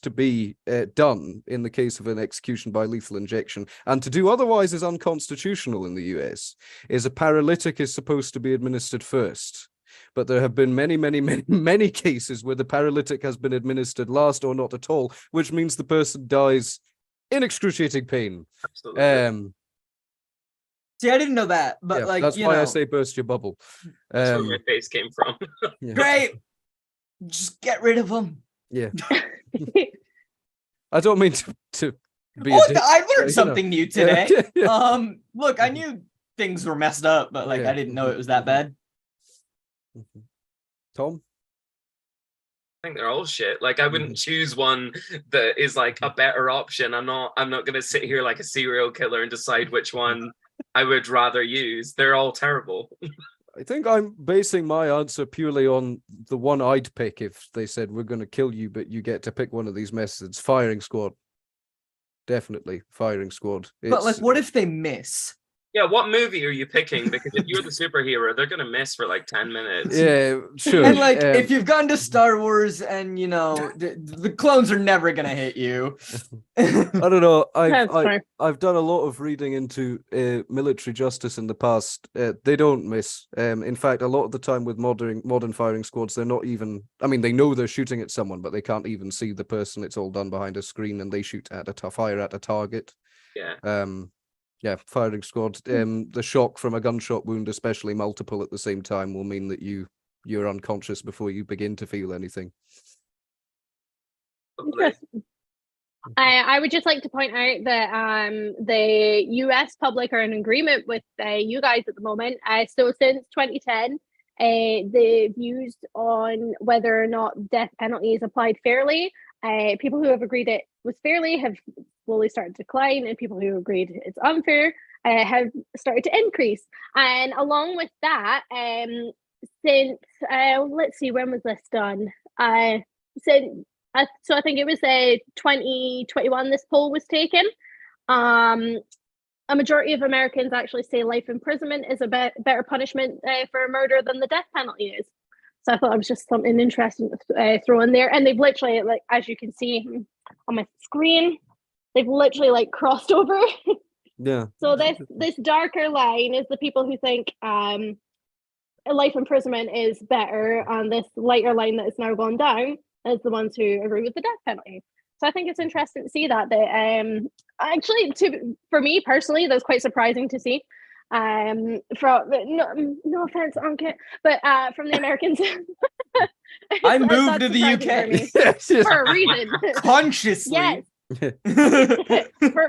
to be done in the case of an execution by lethal injection, and to do otherwise is unconstitutional in the US, is a paralytic is supposed to be administered first. But there have been many cases where the paralytic has been administered last or not at all, which means the person dies in excruciating pain. Absolutely. See, I didn't know that, but that's why I say burst your bubble. That's where my face came from. Great. Just get rid of them. Yeah. I don't mean to be I learned something new today. Yeah. Look, I knew things were messed up, but I didn't know it was that bad. Tom? I think they're all shit. Like, I wouldn't choose one that is like a better option. I'm not gonna sit here like a serial killer and decide which one I would rather use. They're all terrible. I think I'm basing my answer purely on the one I'd pick if they said, we're going to kill you, but you get to pick one of these methods. Firing squad. Definitely firing squad. But what if they miss? Yeah, what movie are you picking? Because if you're the superhero, they're gonna miss for like 10 minutes. Yeah, sure. And if you've gone to Star Wars and the clones are never gonna hit you. I don't know. I've done a lot of reading into military justice in the past. They don't miss. In fact, a lot of the time with modern firing squads, they're not even. I mean, they know they're shooting at someone, but they can't even see the person. It's all done behind a screen, and they shoot fire at a target. Yeah. Yeah, firing squad. The shock from a gunshot wound, especially multiple at the same time, will mean that you're unconscious before you begin to feel anything. I would just like to point out that the US public are in agreement with you guys at the moment. So since 2010, the views on whether or not death penalty is applied fairly, people who have agreed it was fairly have slowly started to decline, and people who agreed it's unfair have started to increase. And along with that, since let's see, when was this done? So I think it was 2021 this poll was taken. A majority of Americans actually say life imprisonment is a better punishment for murder than the death penalty is. So I thought it was just something interesting to throw in there. And they've literally, as you can see on my screen, they've literally crossed over. Yeah. So this darker line is the people who think life imprisonment is better, and this lighter line that is now gone down is the ones who agree with the death penalty. So I think it's interesting to see that actually, for me personally, that was quite surprising to see. From no offense, Ankit, but from the Americans. I That's moved to the surprising for UK me. Yes, yes. For a reason. consciously. Yes,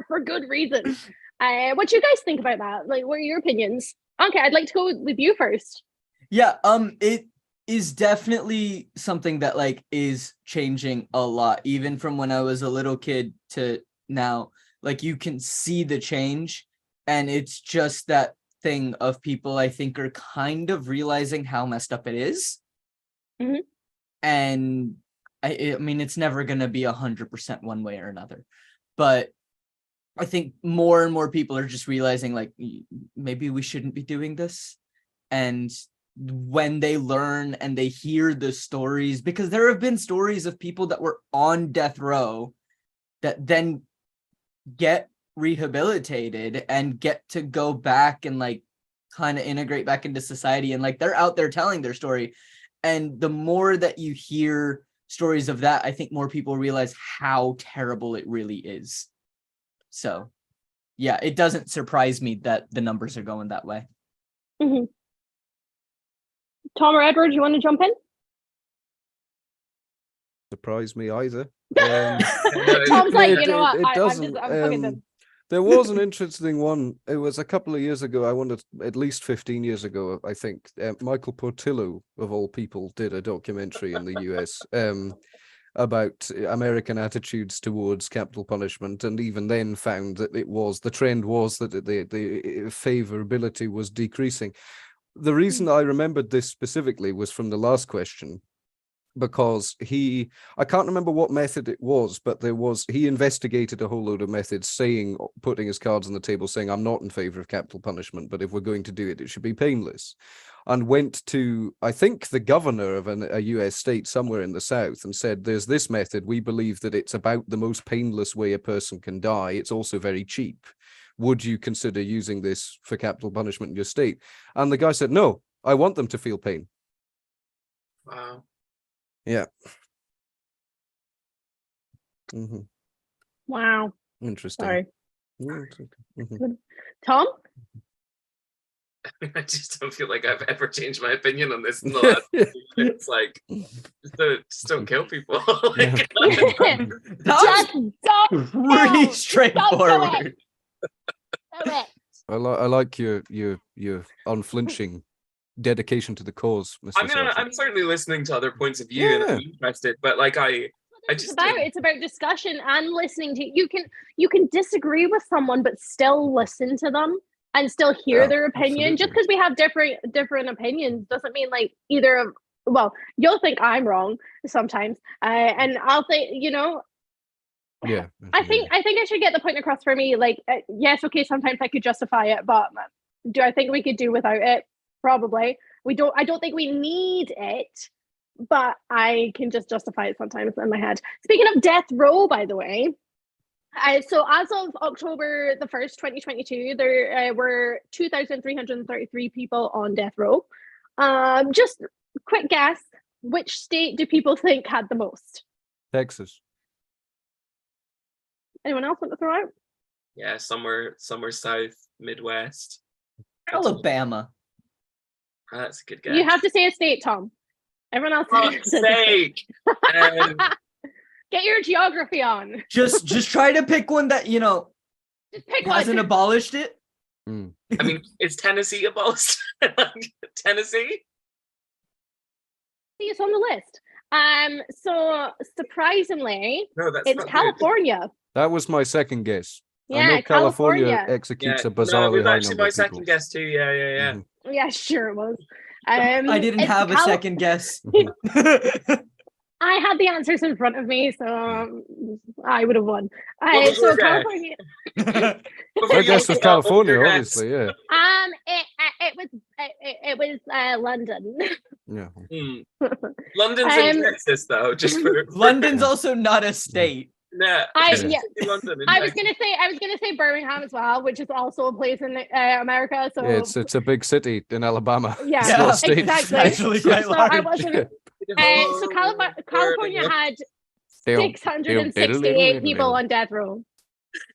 for good reason. What do you guys think about that? Like, what are your opinions? Ankit, I'd like to go with you first. Yeah, it is definitely something that like is changing a lot, even from when I was a little kid to now. Like you can see the change, and it's just that thing of people I think are kind of realizing how messed up it is. Mhm. And I mean, it's never gonna be 100% one way or another, but I think more and more people are just realizing like maybe we shouldn't be doing this. And when they learn and they hear the stories, because there have been stories of people that were on death row that then get rehabilitated and get to go back and like kind of integrate back into society, and like they're out there telling their story. And the more that you hear stories of that, I think more people realize how terrible it really is. So yeah, it doesn't surprise me that the numbers are going that way. Mm-hmm. Tom or Edward, you want to jump in? Surprise me either. Tom's like, you know what? It I'm doesn't. fucking done. There was an interesting one. It was a couple of years ago. I wanted at least 15 years ago, I think. Michael Portillo, of all people, did a documentary in the US about American attitudes towards capital punishment, and even then found that the trend was that the favorability was decreasing. The reason I remembered this specifically was from the last question, because I can't remember what method it was, but he investigated a whole load of methods, putting his cards on the table, saying, I'm not in favor of capital punishment, but if we're going to do it, it should be painless. And went to, I think, the governor of a US state somewhere in the South and said, there's this method. We believe that it's about the most painless way a person can die. It's also very cheap. Would you consider using this for capital punishment in your state? And the guy said, no, I want them to feel pain. Wow. Yeah. Mm-hmm. Wow. Interesting. Sorry. Mm-hmm. Tom? I just don't feel like I've ever changed my opinion on this in the last few minutes. It's like, just don't kill people. Like, Just don't Pretty kill. straightforward. Do it. I like your unflinching dedication to the cause, Mr. I mean, Selfie. I'm certainly listening to other points of view and I'm interested, but like I just it's about discussion and listening to you can disagree with someone but still listen to them and still hear their opinion. Absolutely. Just because we have different opinions doesn't mean like you'll think I'm wrong sometimes, and I'll think, Yeah. I think I should get the point across for me. Like, yes, okay, sometimes I could justify it, but do I think we could do without it? Probably. I don't think we need it, but I can just justify it sometimes in my head. Speaking of death row, by the way, so as of October the 1st, 2022, there were 2,333 people on death row. Just quick guess, which state do people think had the most? Texas. Anyone else want to throw out? Yeah, somewhere south, Midwest. Alabama. Oh, that's a good guess. You have to say a state, Tom. Everyone else. For fuck's sake. Get your geography on. Just try to pick one that, Just pick hasn't one. abolished it. I mean, is Tennessee abolished? Tennessee? It's on the list. So surprisingly, No, that's it's not California. That was my second guess. I Yeah, know California California. executes a No, it bizarrely was high actually number my of people. second guess too. Yeah. Mhm. Yeah, sure it was. I didn't have a second guess. I had the answers in front of me, so I would have won. What was your So guess? California. My guess was California, obviously, yeah. It was London. Yeah. London's in Texas, though. Just for London's also not a state. No, London. I was gonna say Birmingham as well, which is also a place in America. So Yeah, it's a big city in Alabama. Yeah, It's not a state. exactly. Actually quite So I large. wasn't. So California had 668 people on death row.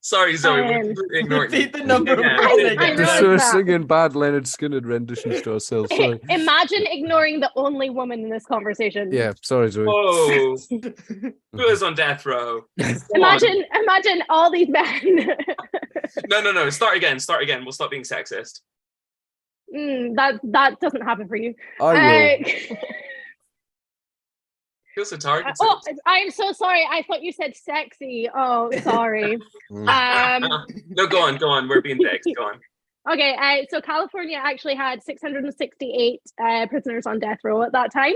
Sorry, Zoe. We're Um, completely ignoring Repeat you. the number of Yeah. women they I get. realised Just that. singing bad Leonard Skinner renditions to ourselves. Sorry. Imagine ignoring the only woman in this conversation. Yeah, sorry, Zoe. Whoa. Who is on death row? Come on. Imagine all these men. No. Start again. We'll stop being sexist. That doesn't happen for you. I will. Feel so targeted. Oh, I'm so sorry. I thought you said sexy. Oh, sorry. No, go on. We're being dicks. Go on. Okay, so California actually had 668 prisoners on death row at that time.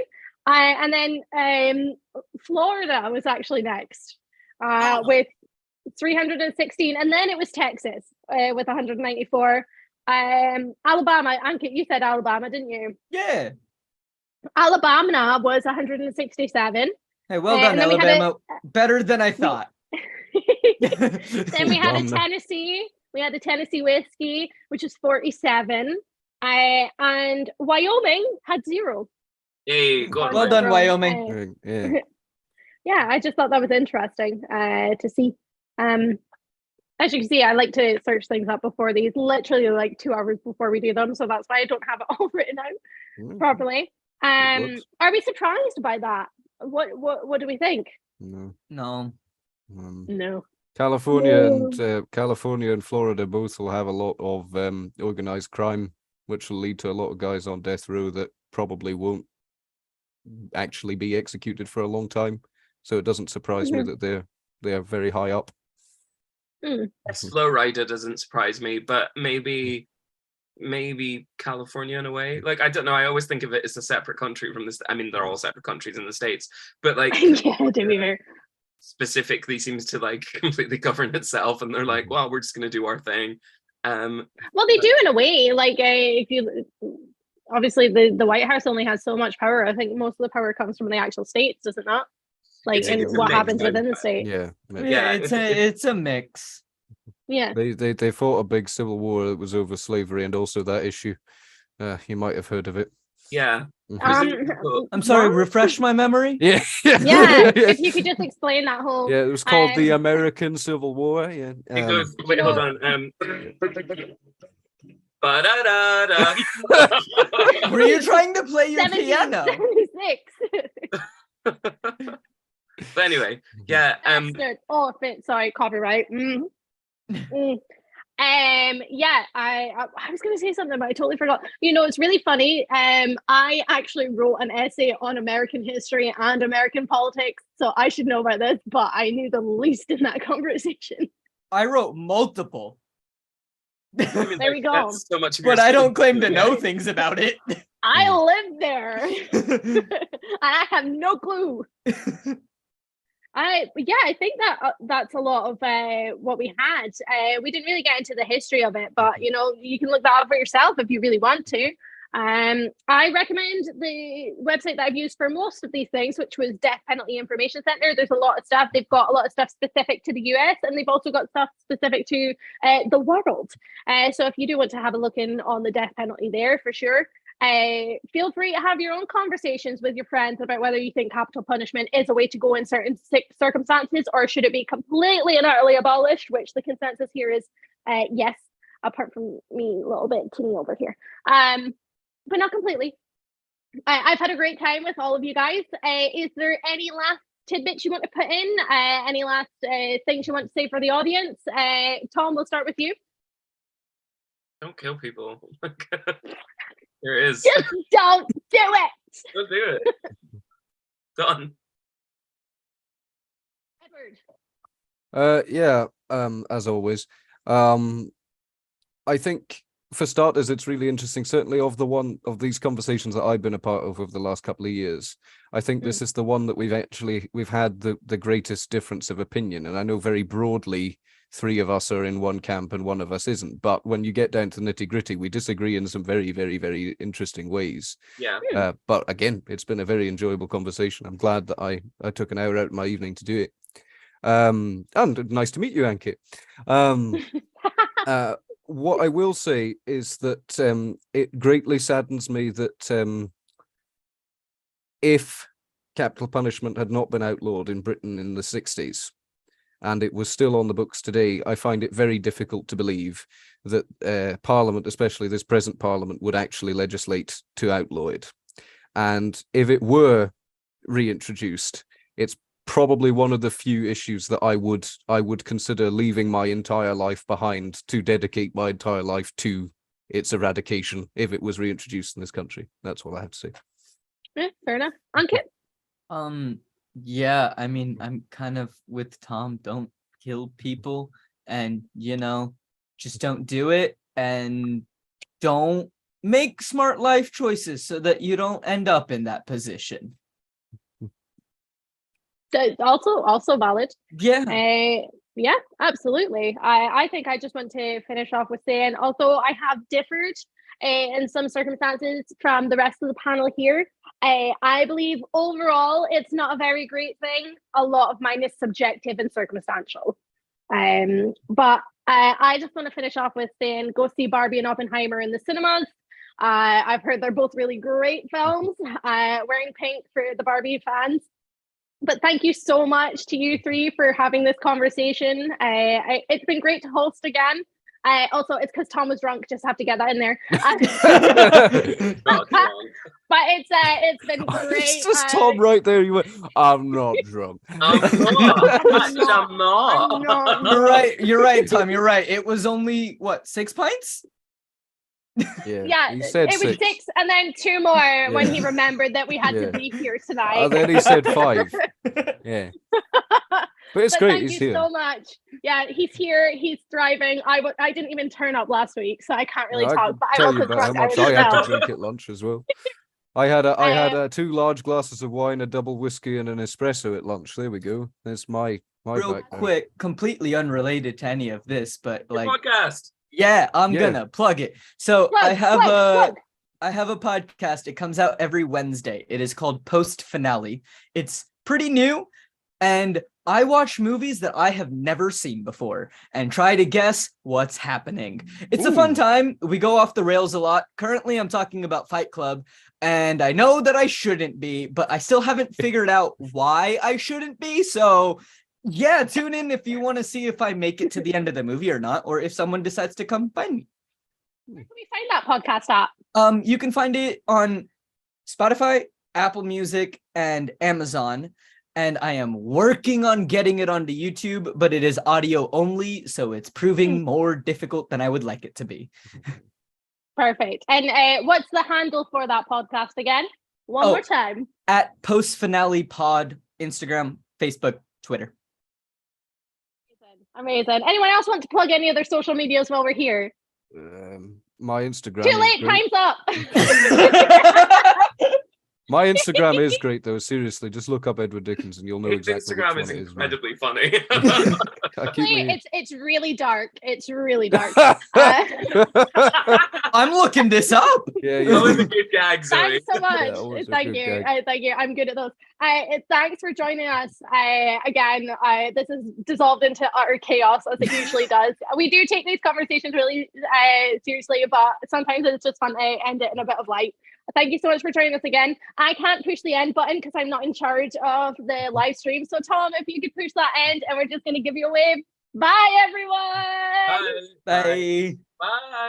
And then Florida was actually next with 316. And then it was Texas with 194. Alabama, Ankit, you said Alabama, didn't you? Yeah. Alabama was 167. Hey, well done, Alabama. Better than I thought. Then we had a Tennessee. We had the Tennessee whiskey, which is 47. And Wyoming had 0. Hey, go on. Well done, Wyoming. Yeah. Yeah, I just thought that was interesting to see. As you can see, I like to search things up before these, literally like 2 hours before we do them. So that's why I don't have it all written out properly. Are we surprised by that? What do we think? No. No. California and Florida both will have a lot of organized crime, which will lead to a lot of guys on death row that probably won't actually be executed for a long time. So it doesn't surprise me that they are very high up. Slow rider doesn't surprise me, but maybe California in a way. Like, I don't know. I always think of it as a separate country from this. I mean, they're all separate countries in the States, but like, yeah, to be fair, specifically seems to like completely govern itself, and they're like, well, we're just gonna do our thing. Well, they do in a way. Like, if you obviously the White House only has so much power. I think most of the power comes from the actual states, does it not? Like, and what happens within the state. Yeah, it's a mix. Yeah, they fought a big civil war that was over slavery and also that issue. You might have heard of it. Yeah. I'm sorry, refresh my memory. Yeah, if you could just explain that whole. Yeah, it was called the American Civil War. Yeah. It goes, wait, hold on. Ba-da-da-da. Were you trying to play your piano? 76. But anyway, yeah. Oh, sorry, copyright. Yeah, I was going to say something, but I totally forgot. You know, it's really funny. I actually wrote an essay on American history and American politics, so I should know about this, but I knew the least in that conversation. I wrote multiple. I mean, there we go. So much but I don't claim to know things about it. I lived there. I have no clue. I think that that's a lot of what we had. We didn't really get into the history of it, but you know, you can look that up for yourself if you really want to. I recommend the website that I've used for most of these things, which was Death Penalty Information Center. There's a lot of stuff. They've got a lot of stuff specific to the US, and they've also got stuff specific to the world. So if you do want to have a look in on the death penalty there, for sure. Feel free to have your own conversations with your friends about whether you think capital punishment is a way to go in certain circumstances, or should it be completely and utterly abolished, which the consensus here is yes, apart from me a little bit teeny over here, but not completely. I've had a great time with all of you guys. Is there any last tidbits you want to put in? Any last things you want to say for the audience? Tom, we'll start with you. Don't kill people. There is. Just don't do it. Don't do it. Done. Edward. As always. I think for starters, it's really interesting, certainly of these conversations that I've been a part of over the last couple of years. I think this is the one that we've had the greatest difference of opinion. And I know very broadly, 3 of us are in one camp and 1 of us isn't. But when you get down to the nitty gritty, we disagree in some very, very, very interesting ways. Yeah. But again, it's been a very enjoyable conversation. I'm glad that I took an hour out of my evening to do it. And nice to meet you, Ankit. What I will say is that it greatly saddens me that if capital punishment had not been outlawed in Britain in the 60s, and it was still on the books today, I find it very difficult to believe that Parliament, especially this present Parliament, would actually legislate to outlaw it. And if it were reintroduced, it's probably one of the few issues that I would consider leaving my entire life behind to dedicate my entire life to its eradication if it was reintroduced in this country. That's all I have to say. Yeah, fair enough. Ankit? Yeah, I mean, I'm kind of with Tom. Don't kill people, and just don't do it, and don't make smart life choices so that you don't end up in that position. Also valid. Yeah. Yeah, absolutely. I think I just want to finish off with saying, although I have differed in some circumstances from the rest of the panel here, I believe overall it's not a very great thing. A lot of mine is subjective and circumstantial. But I just want to finish off with saying, go see Barbie and Oppenheimer in the cinemas. I've heard they're both really great films. Wearing pink for the Barbie fans. But thank you so much to you three for having this conversation. It's been great to host again. Also, it's because Tom was drunk. Just have to get that in there. But it's been great. It's just Tom right there. You went, I'm not drunk. I'm not. You're right, Tom. You're right. It was only, what, 6 pints? Yeah, he said it was 6 and then 2 more when he remembered that we had to be here tonight. And then he said 5. Yeah. But it's great. Thank He's you here. so much. Yeah, he's here. He's thriving. I didn't even turn up last week, so I can't really talk. But Tell I you also about how much I had to drink at lunch as well. I had 2 large glasses of wine, a double whiskey, and an espresso at lunch. There we go. That's my real background. Quick, completely unrelated to any of this, but like podcast. Yeah, I'm gonna plug it. So plug. I have a podcast. It comes out every Wednesday. It is called Post Finale. It's pretty new, and I watch movies that I have never seen before and try to guess what's happening. It's a fun time. We go off the rails a lot. Currently, I'm talking about Fight Club, and I know that I shouldn't be, but I still haven't figured out why I shouldn't be. So yeah, tune in if you want to see if I make it to the end of the movie or not, or if someone decides to come find me. Where can we find that podcast at? You can find it on Spotify, Apple Music, and Amazon. And I am working on getting it onto YouTube, but it is audio only, so it's proving more difficult than I would like it to be. Perfect. And what's the handle for that podcast again? One more time. At Post Finale Pod, Instagram, Facebook, Twitter. Amazing. Anyone else want to plug any other social medias while we're here? My Instagram. Too late. Time's up. My Instagram is great though. Seriously, just look up Edward Dickens and you'll know exactly. Instagram which is one incredibly funny. It's really dark. It's really dark. I'm looking this up. Yeah, Always a good gag, Zoe. Thanks so much. Thank you. Thank you. I'm good at those. Thanks for joining us. Again, this is dissolved into utter chaos as it usually does. We do take these conversations really seriously, but sometimes it's just fun to end it in a bit of light. Thank you so much for joining us again. I can't push the end button because I'm not in charge of the live stream. So Tom, if you could push that end, and we're just going to give you a wave. Bye, everyone. Bye. Bye. Bye.